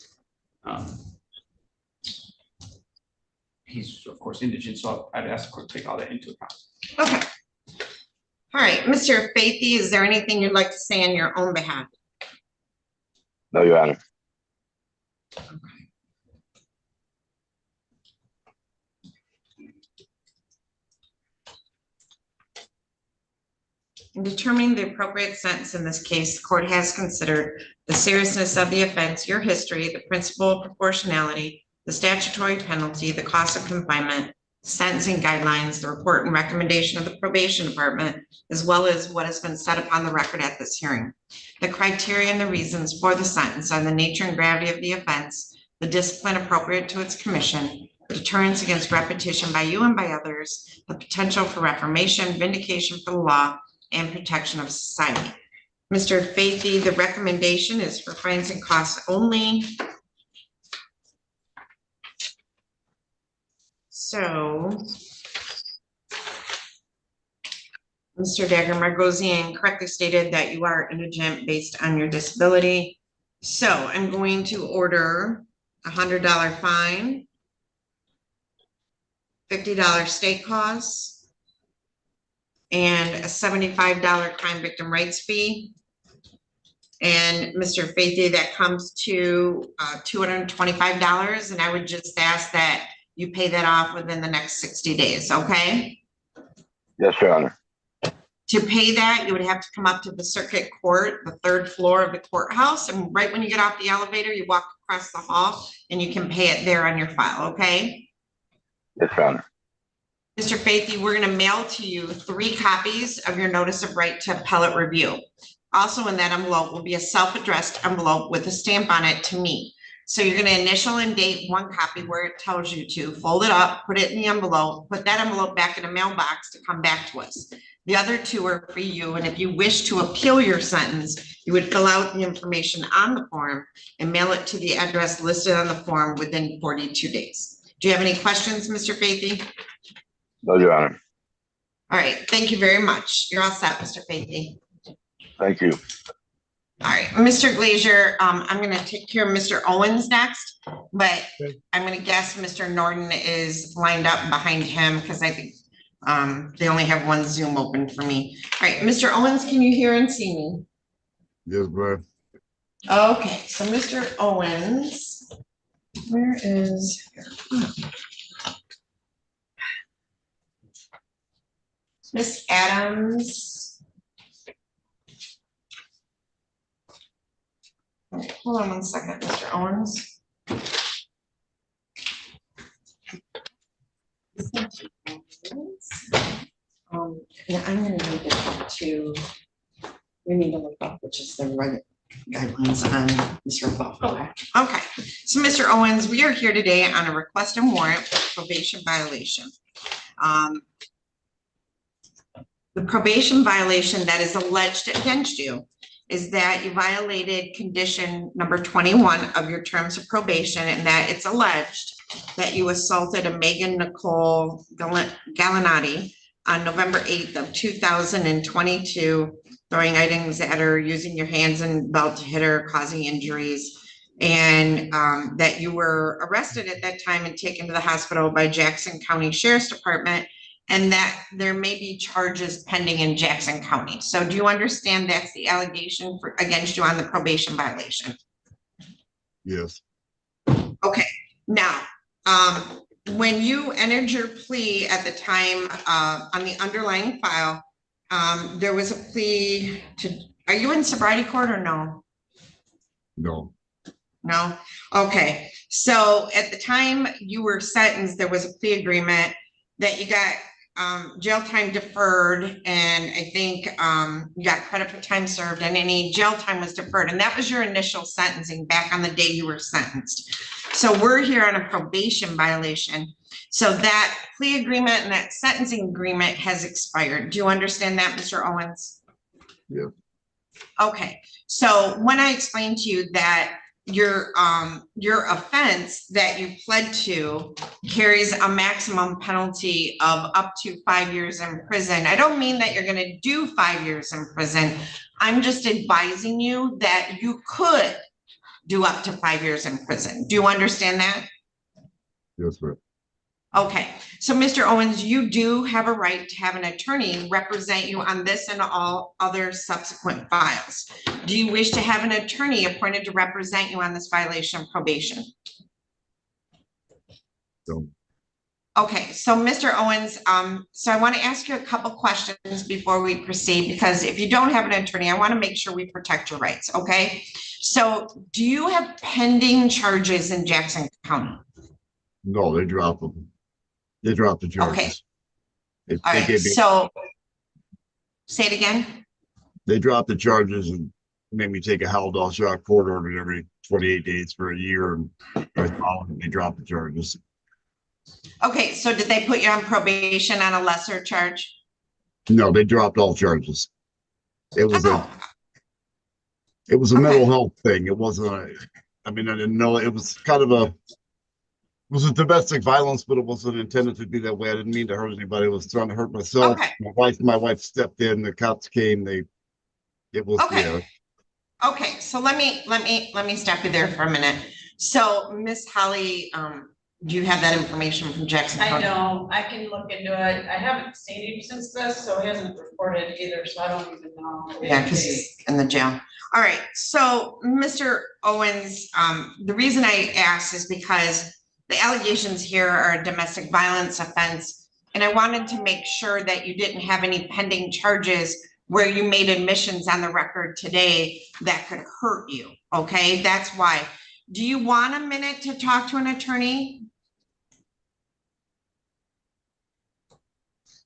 he's of course indigent. So I'd ask the court to take all that into account. Okay. All right, Mr. Faethe, is there anything you'd like to say on your own behalf? No, Your Honor. In determining the appropriate sentence in this case, the court has considered the seriousness of the offense, your history, the principle of proportionality, the statutory penalty, the cost of confinement, sentencing guidelines, the report and recommendation of the probation department, as well as what has been set upon the record at this hearing. The criteria and the reasons for the sentence on the nature and gravity of the offense, the discipline appropriate to its commission, the deterrence against repetition by you and by others, the potential for reformation, vindication for the law, and protection of society. Mr. Faethe, the recommendation is for fines and costs only. So, Mr. Degemargosian correctly stated that you are indigent based on your disability. So I'm going to order a $100 fine, $50 state costs, and a $75 crime victim rights fee. And Mr. Faethe, that comes to $225. And I would just ask that you pay that off within the next 60 days, okay? Yes, Your Honor. To pay that, you would have to come up to the circuit court, the 3rd floor of the courthouse. And right when you get off the elevator, you walk across the hall and you can pay it there on your file, okay? Yes, Your Honor. Mr. Faethe, we're gonna mail to you 3 copies of your notice of right to appellate review. Also in that envelope will be a self-addressed envelope with a stamp on it to me. So you're gonna initial and date 1 copy where it tells you to, fold it up, put it in the envelope, put that envelope back in a mailbox to come back to us. The other 2 are for you, and if you wish to appeal your sentence, you would fill out the information on the form and mail it to the address listed on the form within 42 days. Do you have any questions, Mr. Faethe? No, Your Honor. All right, thank you very much. You're all set, Mr. Faethe. Thank you. All right, Mr. Glazier, I'm gonna take care of Mr. Owens next, but I'm gonna guess Mr. Norton is lined up behind him because I think they only have 1 Zoom open for me. All right, Mr. Owens, can you hear and see me? Yes, bro. Okay, so Mr. Owens, where is? Miss Adams. Okay, hold on 1 second, Mr. Owens. Yeah, I'm gonna need it to, we need to look up, which is the right guidelines on Mr. Rafalko. Okay, so Mr. Owens, we are here today on a request and warrant for probation violation. The probation violation that is alleged against you is that you violated condition number 21 of your terms of probation, and that it's alleged that you assaulted a Megan Nicole Gallinati on November 8th of 2022, throwing items at her, using your hands and belt to hit her, causing injuries, and that you were arrested at that time and taken to the hospital by Jackson County Sheriff's Department, and that there may be charges pending in Jackson County. So do you understand that's the allegation against you on the probation violation? Yes. Okay, now, when you entered your plea at the time on the underlying file, there was a plea to, are you in sobriety court or no? No. No? Okay, so at the time you were sentenced, there was a plea agreement that you got jail time deferred, and I think you got credit for time served, and any jail time was deferred, and that was your initial sentencing back on the day you were sentenced. So we're here on a probation violation. So that plea agreement and that sentencing agreement has expired. Do you understand that, Mr. Owens? Yeah. Okay, so when I explained to you that your offense that you pled to carries a maximum penalty of up to 5 years in prison, I don't mean that you're going to do 5 years in prison. I'm just advising you that you could do up to 5 years in prison. Do you understand that? Yes, sir. Okay, so Mr. Owens, you do have a right to have an attorney represent you on this and all other subsequent files. Do you wish to have an attorney appointed to represent you on this violation of probation? No. Okay, so Mr. Owens, so I want to ask you a couple questions before we proceed, because if you don't have an attorney, I want to make sure we protect your rights, okay? So do you have pending charges in Jackson County? No, they dropped them. They dropped the charges. Okay. All right, so say it again. They dropped the charges and made me take a held-off shot court order every 28 days for a year, and they dropped the charges. Okay, so did they put you on probation on a lesser charge? No, they dropped all charges. It was a mental health thing. It wasn't I didn't know. It was kind of it was a domestic violence, but it wasn't intended to be that way. I didn't mean to hurt anybody. I was trying to hurt myself. Okay. My wife stepped in, the cops came, it was, okay. Yeah. Okay, so let me stop you there for a minute. So Miss Holly, do you have that information from Jackson County? I don't. I can look into it. I haven't seen him since this, so he hasn't reported either, so I don't even know. Yeah, because he's in the jail. All right, so Mr. Owens, the reason I asked is because the allegations here are a domestic violence offense, and I wanted to make sure that you didn't have any pending charges where you made admissions on the record today that could hurt you, okay? That's why. Do you want a minute to talk to an attorney?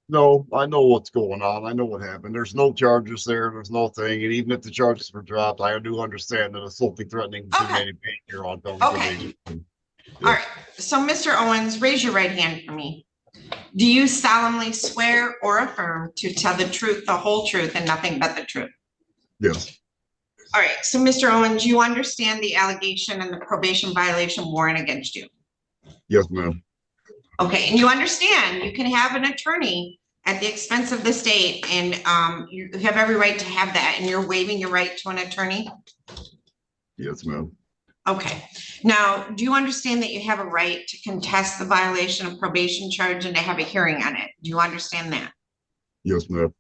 No, I know what's going on. I know what happened. There's no charges there. There's no thing. And even if the charges were dropped, I do understand that assaulting, threatening, intimidating behavior on probation. All right, so Mr. Owens, raise your right hand for me. Do you solemnly swear or affirm to tell the truth, the whole truth, and nothing but the truth? Yes. All right, so Mr. Owens, you understand the allegation and the probation violation warrant against you? Yes, ma'am. Okay, and you understand you can have an attorney at the expense of the state, and you have every right to have that, and you're waiving your right to an attorney? Yes, ma'am. Okay, now, do you understand that you have a right to contest the violation of probation charge and to have a hearing on it? Do you understand that? Yes, ma'am.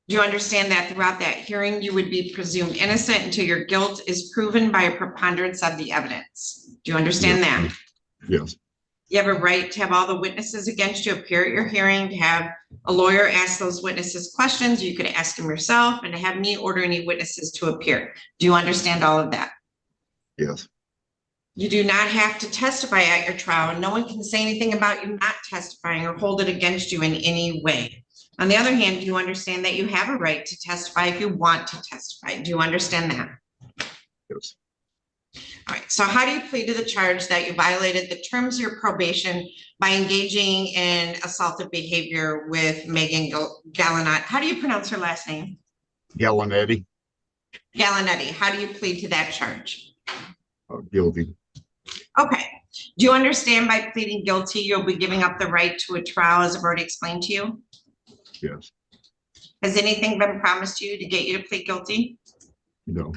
Do you understand that throughout that hearing, you would be presumed innocent until your guilt is proven by a preponderance of the evidence? Do you understand that? Yes. You have a right to have all the witnesses against you appear at your hearing, to have a lawyer ask those witnesses questions. You could ask them yourself, and to have me order any witnesses to appear. Do you understand all of that? Yes. You do not have to testify at your trial, and no one can say anything about you not testifying or hold it against you in any way. On the other hand, do you understand that you have a right to testify if you want to testify? Do you understand that? Yes. All right, so how do you plead to the charge that you violated the terms of your probation by engaging in assaultive behavior with Megan Gallinet? How do you pronounce her last name? Gallinetti. Gallinetti. How do you plead to that charge? Guilty. Okay. Do you understand by pleading guilty, you'll be giving up the right to a trial, as I've already explained to you? Yes. Has anything been promised to you to get you to plead guilty? No.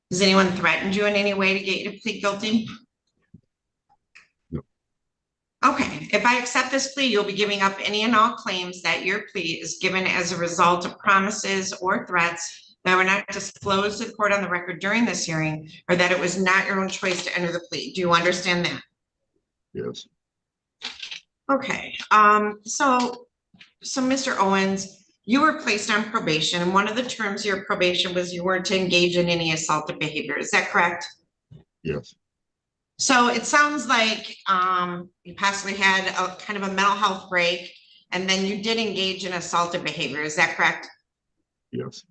Has anyone threatened you in any way to get you to plead guilty? No. Okay, if I accept this plea, you'll be giving up any and all claims that your plea is given as a result of promises or threats that were not disclosed to the court on the record during this hearing, or that it was not your own choice to enter the plea. Do you understand that? Yes. Okay, so Mr. Owens, you were placed on probation, and one of the terms of your probation was you weren't to engage in any assaultive behavior. Is that correct? Yes. So it sounds like you possibly had a kind of a mental health break, and then you did engage in assaultive behavior. Is that correct? Yes.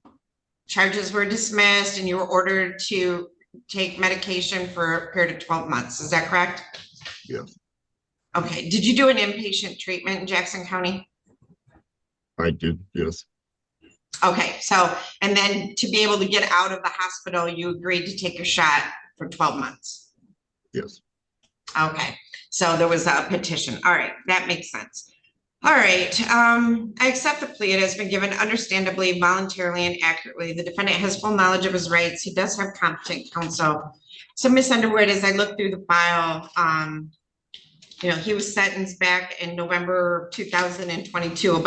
Charges were dismissed, and you were ordered to take medication for a period of 12 months. Is that correct? Yes. Okay. Did you do an inpatient treatment in Jackson County? I did. Yes. Okay, so, and then to be able to get out of the hospital, you agreed to take your shot for 12 months. Yes. Okay, so there was a petition. All right, that makes sense. All right, I accept the plea. It has been given understandably, voluntarily, and accurately. The defendant has full knowledge of his rights. He does have competent counsel. So Ms. Underwood, as I look through the file, he was sentenced back in November 2022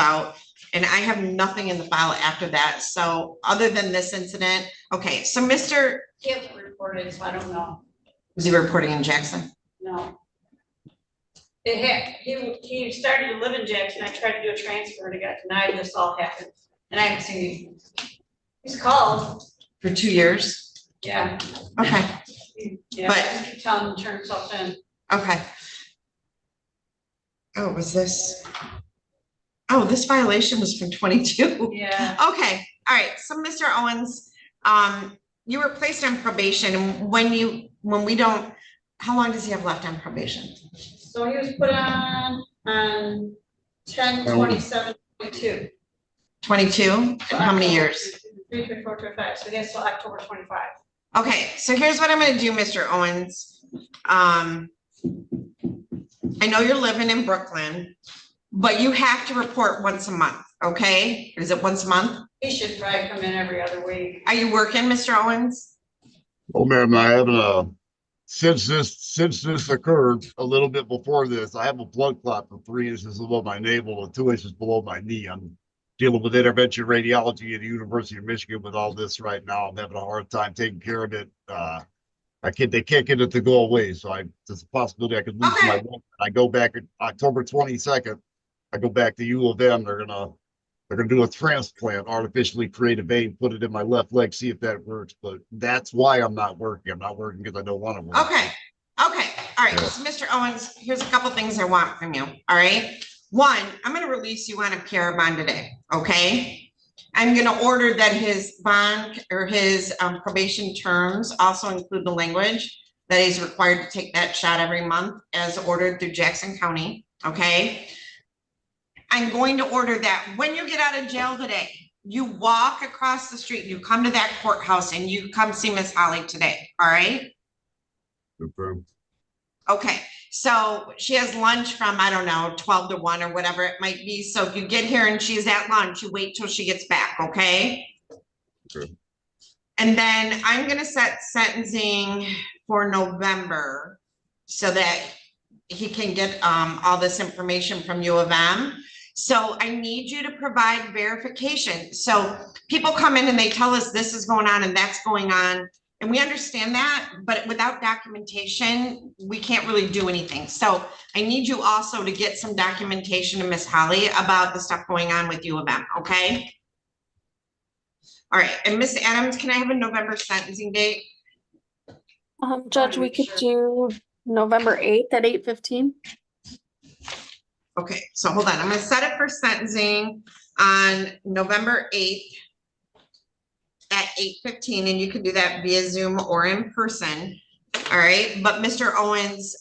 and I have nothing in the file after that. So other than this incident, okay, so Mr. He hasn't reported, so I don't know. Was he reporting in Jackson? No. He started to live in Jackson. I tried to do a transfer and it got denied. This all happened. And I haven't seen him. He's called. For 2 years? Yeah. Okay, Yeah, But- I just keep telling him to turn himself in. okay. Oh, was this? Oh, this violation was from 22. Yeah. Okay, all right, so Mr. Owens, you were placed on probation, and when we don't, how long does he have left on probation? So he was put on 10/27/22. 22, and how many years? 3, 3, 4, 2, 5. So he has till October 25. Okay, so here's what I'm gonna do, Mr. Owens. I know you're living in Brooklyn, but you have to report once a month, okay? Is it once a month? He should probably come in every other week. Are you working, Mr. Owens? Oh, ma'am, I haven't, since this occurred, a little bit before this, I have a blood clot from 3 inches above my navel and 2 inches below my knee. I'm dealing with intervention radiology at the University of Michigan with all this right now. I'm having a hard time taking care of it. They can't get it to go away. So there's a possibility I could lose my work. I go back October 22nd. I go back to U of M. They're gonna They're gonna do a transplant, artificially create a vein, put it in my left leg, see if that works, but that's why I'm not working. I'm not working because I don't want to work. Okay, okay, all right, so Mr. Owens, here's a couple things I want from you, all right? One, I'm gonna release you on a PR bond today, okay? I'm gonna order that his bond or his probation terms also include the language that he's required to take that shot every month as ordered through Jackson County, okay? I'm going to order that when you get out of jail today, you walk across the street, you come to that courthouse and you come see Miss Holly today, all right? Okay. Okay, so she has lunch from, I don't know, 12 to 1 or whatever it might be. So if you get here and she's at lunch, you wait till she gets back, okay? Okay. And then I'm gonna set sentencing for November so that he can get all this information from U of M. So I need you to provide verification. So people come in and they tell us this is going on and that's going on. And we understand that, but without documentation, we can't really do anything. So I need you also to get some documentation to Miss Holly about the stuff going on with U of M, okay? All right, and Miss Adams, can I have a November sentencing date? Judge, we could do November 8th at 8:15. Okay, so hold on, I'm gonna set it for sentencing on November 8th at 8:15, and you can do that via Zoom or in person. All right, but Mr. Owens,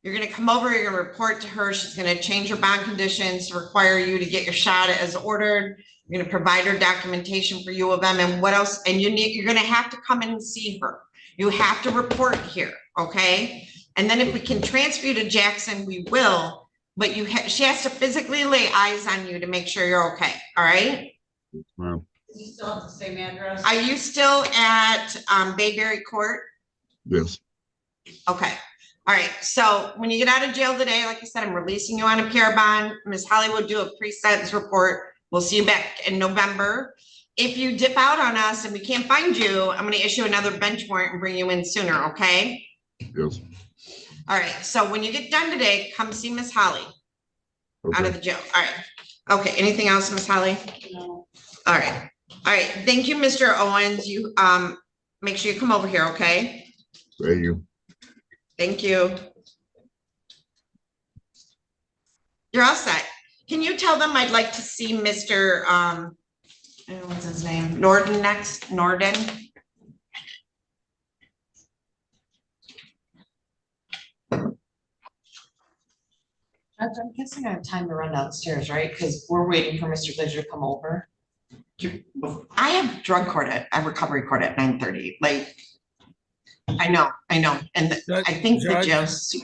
you're gonna come over, you're gonna report to her, she's gonna change your bond conditions, require you to get your shot as ordered. You're gonna provide her documentation for U of M, and what else? And you're gonna have to come in and see her. You have to report here, okay? And then if we can transfer you to Jackson, we will. But she has to physically lay eyes on you to make sure you're okay, all right? Well, You still have the same address? Are you still at Bayberry Court? yes. Okay, all right, so when you get out of jail today, like I said, I'm releasing you on a PR bond. Ms. Holly will do a pre-sentence report. We'll see you back in November. If you dip out on us and we can't find you, I'm gonna issue another bench warrant and bring you in sooner, okay? Yes. All right, so when you get done today, come see Miss Holly out of the jail. All right. Okay, anything else, Miss Holly? No. All right. All right, thank you, Mr. Owens. You make sure you come over here, okay? Thank you. Thank you. You're all set. Can you tell them I'd like to see Mr. What's his name? Norton next? Norton? I'm guessing I have time to run downstairs, right? Because we're waiting for Mr. Glazer to come over. I have drug court at, recovery court at 9:30. Like, I know. And I think the jail's,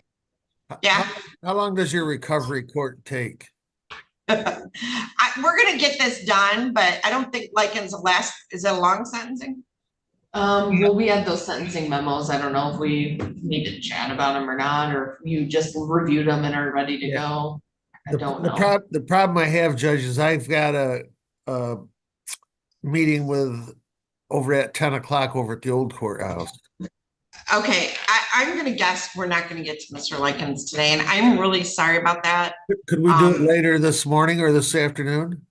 yeah. How long does your recovery court take? We're gonna get this done, but I don't think Lycan's is it a long sentencing? Well, we had those sentencing memos. I don't know if we need to chat about them or not, or if you just reviewed them and are ready to go. I don't know. The problem I have, Judge, is I've got a meeting with over at 10 o'clock over at the old courthouse. Okay, I'm gonna guess we're not gonna get to Mr. Lycan's today, and I'm really sorry about that. Could we do it later this morning or this afternoon?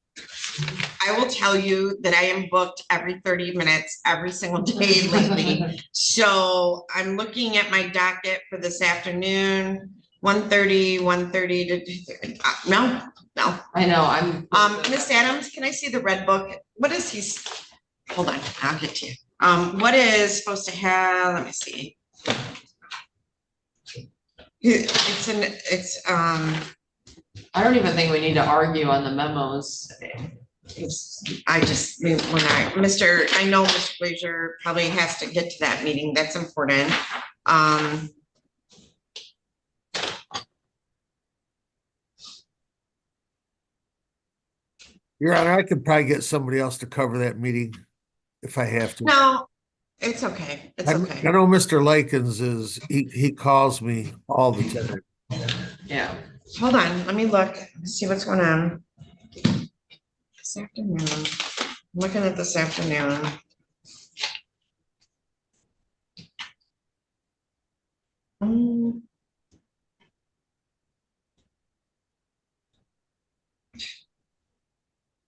I will tell you that I am booked every 30 minutes, every single day lately. So I'm looking at my docket for this afternoon, 1:30 to 2:30. No. I know, Miss Adams, can I see the red book? What is hold on, I'll get to you. What is supposed to have, let me see. I don't even think we need to argue on the memos. I know Mr. Glazer probably has to get to that meeting. That's important. Your Honor, I could probably get somebody else to cover that meeting if I have to. No, it's okay. It's okay. I know Mr. Likens he calls me all the time. Yeah. Hold on, let me look, see what's going on. This afternoon, I'm looking at this afternoon.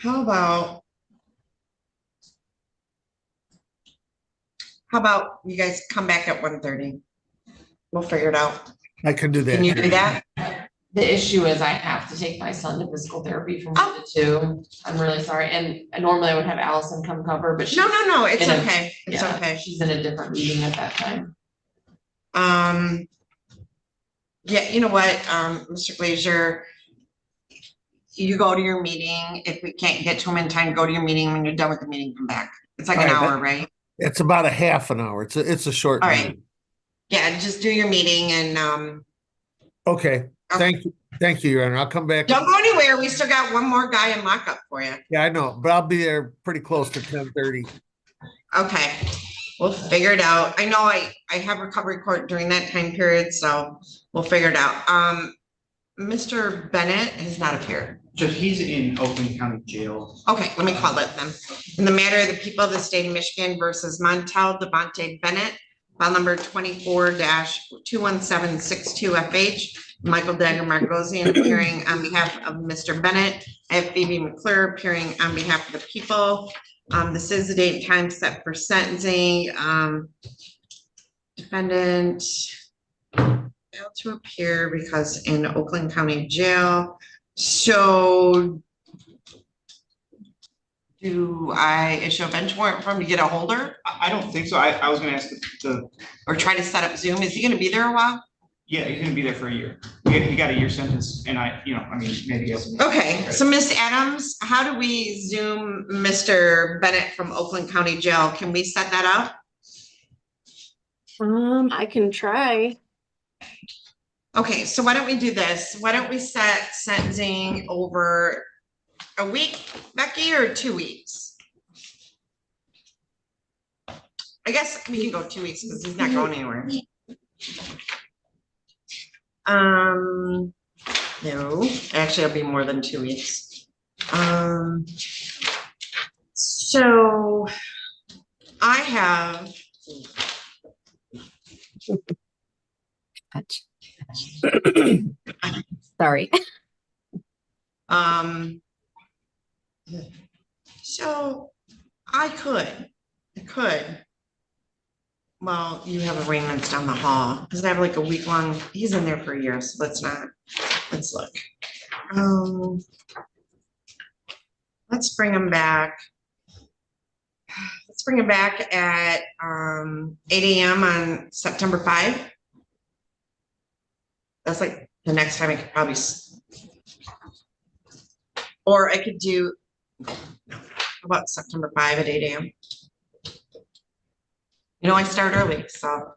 How about you guys come back at 1:30? We'll figure it out. I can do that. Can you do that? The issue is I have to take my son to physical therapy from 1 to 2. I'm really sorry. And normally I would have Allison come cover, but she's. No, it's in a- okay. It's yeah, okay. She's in a different meeting at that time. Yeah, you know what, Mr. Glazier, you go to your meeting. If we can't get to them in time, go to your meeting. When you're done with the meeting, come back. It's like an All right, hour, right? It's about a half an hour. It's a short All right. meeting. Yeah, just do your meeting and, Okay, thank you, Your Honor. I'll come back. don't go anywhere. We still got one more guy in lockup for you. Yeah, I know, but I'll be there pretty close to 10:30. Okay, we'll figure it out. I know I have recovery court during that time period, so we'll figure it out. Mr. Bennett has not appeared. So he's in Oakland County Jail. Okay, let me call it then. In the matter of the people of the state of Michigan versus Montel Devontae Bennett, file number 24-21762 FH, Michael Dagger Margosian appearing on behalf of Mr. Bennett. I have Phoebe McClure appearing on behalf of the people. This is the date and time set for sentencing. Defendant failed to appear because in Oakland County Jail. So do I issue a bench warrant for him to get a holder? I don't think so. I was gonna ask or try to set up Zoom. Is he gonna be there a while? Yeah, he's gonna be there for a year. He got a year sentence and maybe he has. Okay, so Miss Adams, how do we Zoom Mr. Bennett from Oakland County Jail? Can we set that up? I can try. Okay, so why don't we do this? Why don't we set sentencing over a week, Becky, or 2 weeks? I guess we can go 2 weeks because he's not going anywhere. No, actually it'll be more than 2 weeks. So I have Sorry. So I could. Well, you have arraignments down the hall because I have like a week long. He's in there for a year, so let's look. Let's bring him back. Let's bring him back at 8 a.m. on September 5. That's like the next time I could probably, or I could do, how about September 5 at 8 a.m. You know, I start early, so.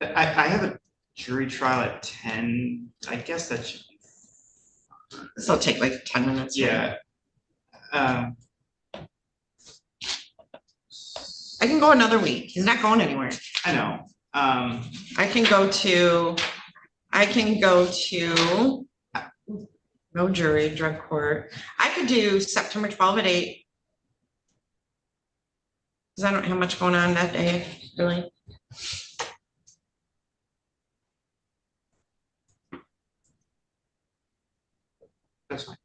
I have a jury trial at 10. I guess that should be. This will take like 10 minutes. Yeah. I can go another week. He's not going anywhere. I know. I can go to no jury, drug court. I could do September 12 at 8. Because I don't have much going on that day, really. That's fine.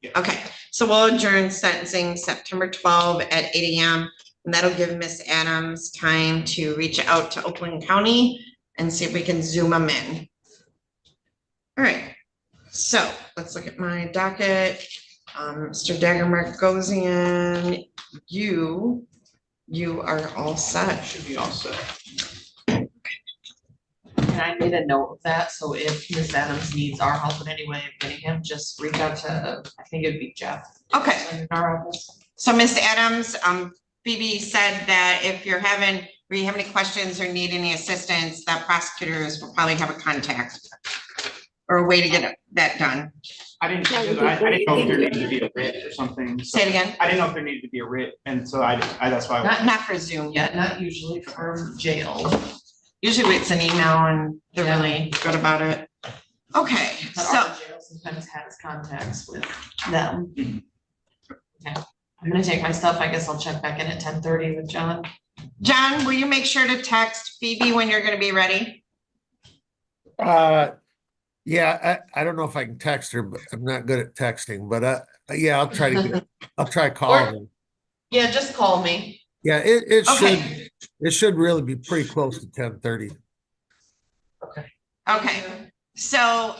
Yeah. Okay, so we'll adjourn sentencing September 12 at 8 a.m. And that'll give Miss Adams time to reach out to Oakland County and see if we can Zoom them in. All right, so let's look at my docket. Mr. Dagger Margosian, you are all set. Should be all set. And I made a note of that, so if Miss Adams needs our help in any way of getting him, just reach out to, I think it'd be Jeff. Okay. In our office. So Miss Adams, Phoebe said that if you have any questions or need any assistance, that prosecutors will probably have a contact or a way to get that done. I didn't know if there needed to be a writ or something. Say it again. I didn't know if there needed to be a writ, and so I that's why. Not for Zoom. Yeah, not usually for jail. Usually it's an email and they're really good about it. Okay, But so. our jail sometimes has contacts with them. Okay, I'm gonna take my stuff. I guess I'll check back in at 10:30 with John. John, will you make sure to text Phoebe when you're gonna be ready? Yeah, I don't know if I can text her, but I'm not good at texting, but Yeah, I'll try calling him. Yeah, just call me. Yeah, it Okay. should really be pretty close to 10:30. Okay, so,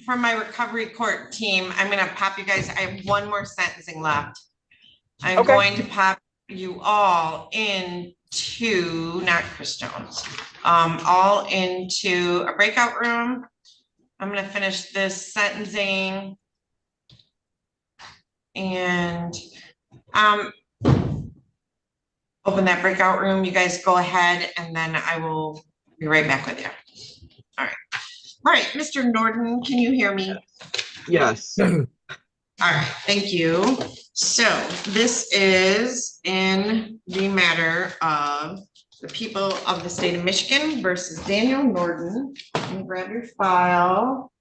from my recovery court team, I'm gonna pop you guys, I have one more sentencing left. I'm Okay. going to pop you all into, not Chris Jones, all into a breakout room. I'm gonna finish this sentencing. And, open that breakout room. You guys go ahead and then I will be right back with you. All right. All right, Mr. Norton, can you hear me? Yes. All right, thank you. So this is in the matter of the people of the state of Michigan versus Daniel Norton. Let me grab your file.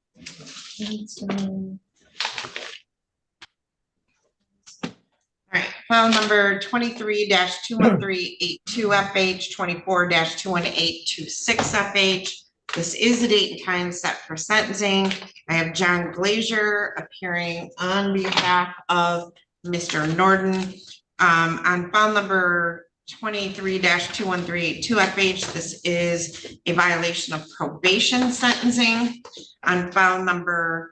All right, file number 23-21382FH, 24-21826FH. This is the date and time set for sentencing. I have John Glazier appearing on behalf of Mr. Norton. On file number 23-21382FH, this is a violation of probation sentencing. On file number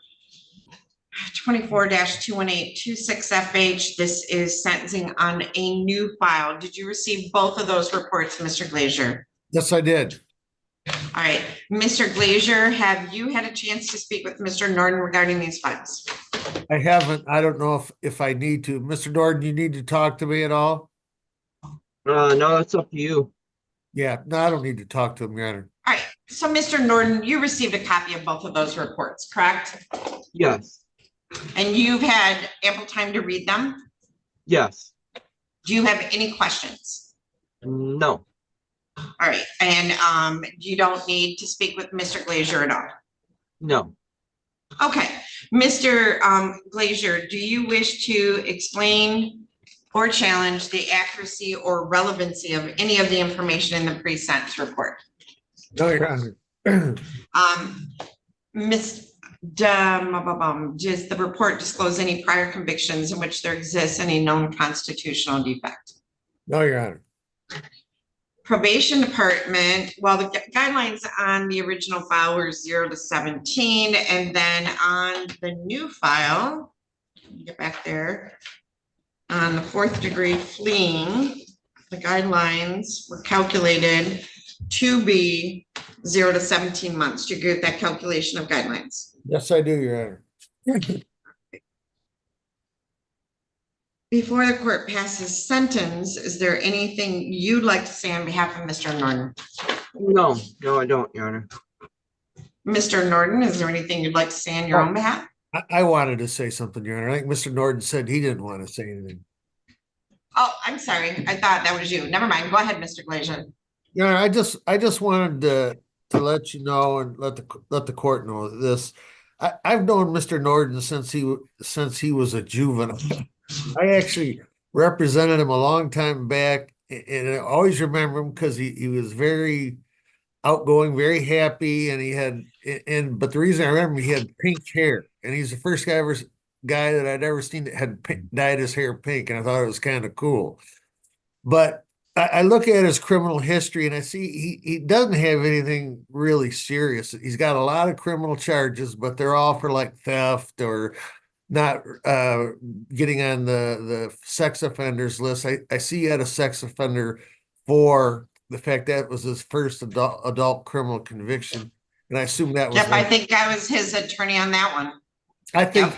24-21826FH, this is sentencing on a new file. Did you receive both of those reports, Mr. Glazier? Yes, I did. All right, Mr. Glazier, have you had a chance to speak with Mr. Norton regarding these files? I haven't. I don't know if I need to. Mr. Norton, you need to talk to me at all? No, that's up to you. Yeah, no, I don't need to talk to him, Your Honor. All right, so Mr. Norton, you received a copy of both of those reports, correct? Yes. And you've had ample time to read them? Yes. Do you have any questions? No. All right, and you don't need to speak with Mr. Glazier at all? No. Okay, Mr. Glazier, do you wish to explain or challenge the accuracy or relevancy of any of the information in the pre-sentence report? No, Your Honor. Does the report disclose any prior convictions in which there exists any known constitutional defect? No, Your Honor. Probation department, well, the guidelines on the original file were 0 to 17, and then on the new file, let me get back there, on the 4th degree fleeing, the guidelines were calculated to be 0 to 17 months. Do you agree with that calculation of guidelines? Yes, I do, Your Honor. Before the court passes sentence, is there anything you'd like to say on behalf of Mr. Norton? No, I don't, Your Honor. Mr. Norton, is there anything you'd like to say on your own behalf? I wanted to say something, Your Honor. I think Mr. Norton said he didn't want to say anything. Oh, I'm sorry. I thought that was you. Never mind. Go ahead, Mr. Glazier. Your Honor, I just wanted to let you know and let the court know this. I've known Mr. Norton since he was a juvenile. I actually represented him a long time back, and I always remember him because he was very outgoing, very happy, and but the reason I remember he had pink hair, and he's the first guy that I'd ever seen that had dyed his hair pink, and I thought it was kind of cool. But I look at his criminal history and I see he doesn't have anything really serious. He's got a lot of criminal charges, but they're all for like theft or not getting on the sex offenders list. I see he had a sex offender for the fact that was his first adult criminal conviction. And I assume that was. Yep, I think I was his attorney on that one. I think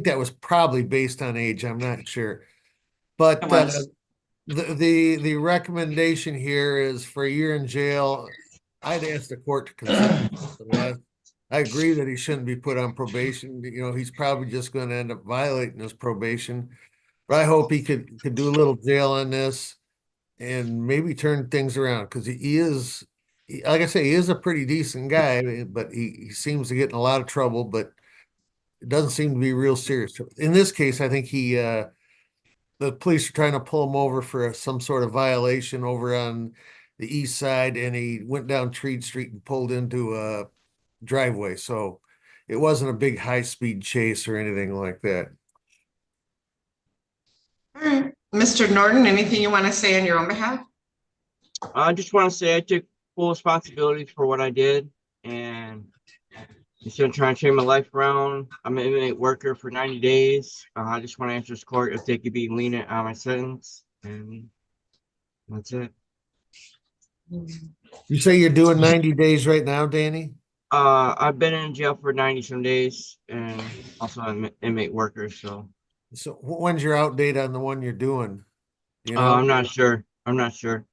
that was probably based on age. I'm not sure. But the recommendation here is for a year in jail. I'd ask the court to consider that. I agree that he shouldn't be put on probation. You know, he's probably just going to end up violating his probation. But I hope he could do a little jail on this and maybe turn things around, because he is, like I say, he is a pretty decent guy, but he seems to get in a lot of trouble, but it doesn't seem to be real serious. In this case, I think the police are trying to pull him over for some sort of violation over on the east side, and he went down Treat Street and pulled into a driveway. So it wasn't a big high-speed chase or anything like that. All right, Mr. Norton, anything you want to say on your own behalf? I just want to say I took full responsibility for what I did, and instead of trying to change my life around, I'm an inmate worker for 90 days. I just want to answer this court if they could be lenient on my sentence, and that's it. You say you're doing 90 days right now, Danny? I've been in jail for 90 some days, and also I'm an inmate worker, so. So when's your out date on the one you're doing? You know, I'm not sure. I'm not sure.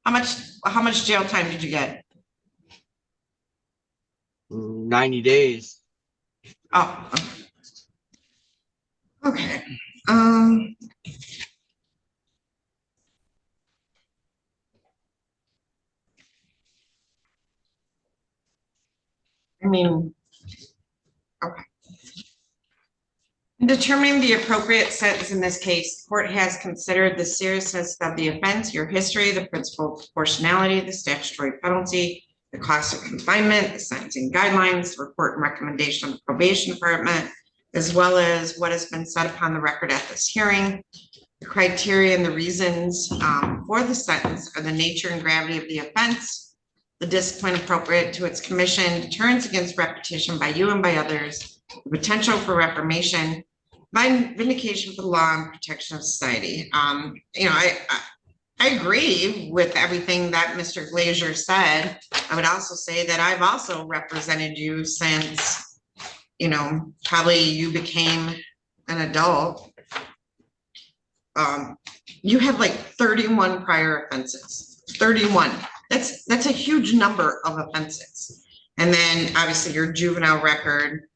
How much jail time did you get? 90 days. Oh. Okay. I mean, okay. In determining the appropriate sentence in this case, the court has considered the seriousness of the offense, your history, the principle of proportionality, the statutory penalty, the cost of confinement, the sentencing guidelines, the report and recommendation of the probation department, as well as what has been said upon the record at this hearing. The criteria and the reasons for the sentence are the nature and gravity of the offense, the discipline appropriate to its commission, deterrence against repetition by you and by others, the potential for reformation, my vindication for the law and protection of society. You know, I agree with everything that Mr. Glazier said. I would also say that I've also represented you since, you know, probably you became an adult. You have like 31 prior offenses, 31. That's a huge number of offenses. And then obviously your juvenile record,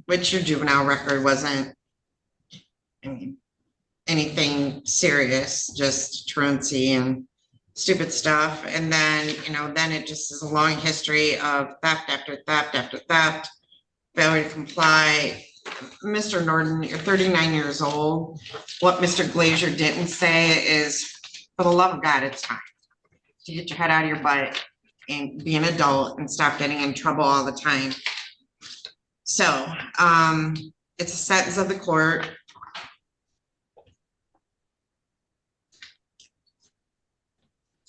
which your juvenile record wasn't, I mean, anything serious, just truancy and stupid stuff. And then, you know, then it just is a long history of theft after theft after theft, failure to comply. Mr. Norton, you're 39 years old. What Mr. Glazier didn't say is, for the love of God, it's time to get your head out of your butt and be an adult and stop getting in trouble all the time. So it's a sentence of the court.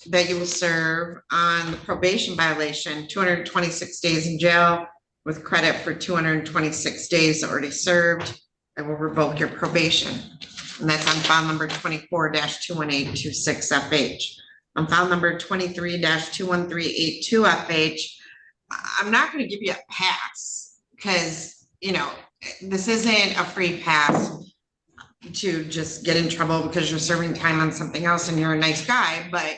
That you will serve on the probation violation, 226 days in jail with credit for 226 days already served. I will revoke your probation. And that's on file number 24-21826FH. On file number 23-21382FH, I'm not going to give you a pass because, you know, this isn't a free pass to just get in trouble because you're serving time on something else and you're a nice guy, but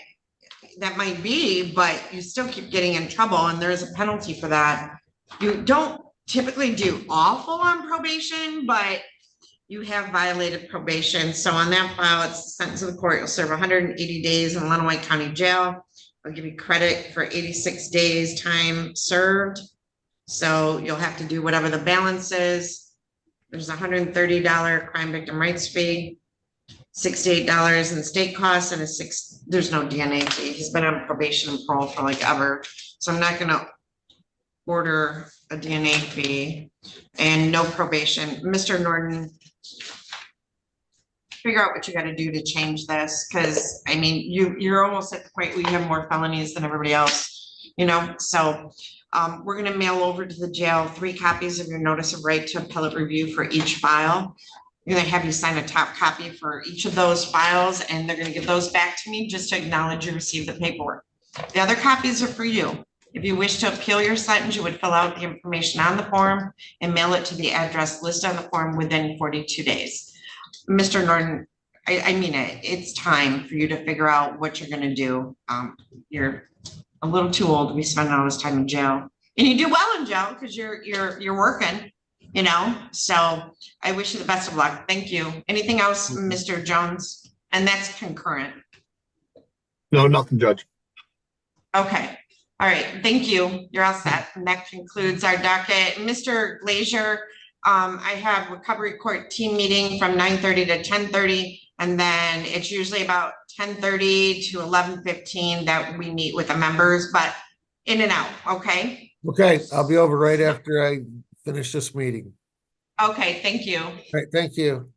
that might be, but you still keep getting in trouble and there's a penalty for that. You don't typically do awful on probation, but you have violated probation. So on that file, it's the sentence of the court. You'll serve 180 days in Lenawee County Jail. I'll give you credit for 86 days time served. So you'll have to do whatever the balance is. There's a $130 crime victim rights fee, $68 in state costs, and there's no DNA fee. He's been on probation and parole for like ever. So I'm not gonna order a DNA fee and no probation. Mr. Norton, figure out what you gotta do to change this. Cause I mean, you're almost at the point where you have more felonies than everybody else, you know? So we're gonna mail over to the jail 3 copies of your notice of right to appellate review for each file. You're gonna have you sign a top copy for each of those files, and they're gonna give those back to me just to acknowledge you received the paperwork. The other copies are for you. If you wish to appeal your sentence, you would fill out the information on the form and mail it to the address listed on the form within 42 days. Mr. Norton, I mean it. It's time for you to figure out what you're gonna do. You're a little too old to be spending all this time in jail, and you do well in jail because you're working. You know, so I wish you the best of luck. Thank you. Anything else, Mr. Jones? And that's concurrent. No, nothing, Judge. Okay. All right. Thank you. You're all set. And that concludes our docket. Mr. Glazier, I have recovery court team meeting from 9:30 to 10:30. And then it's usually about 10:30 to 11:15 that we meet with the members, but in and out. Okay. Okay, I'll be over right after I finish this meeting. Okay. Thank you. All right, thank you.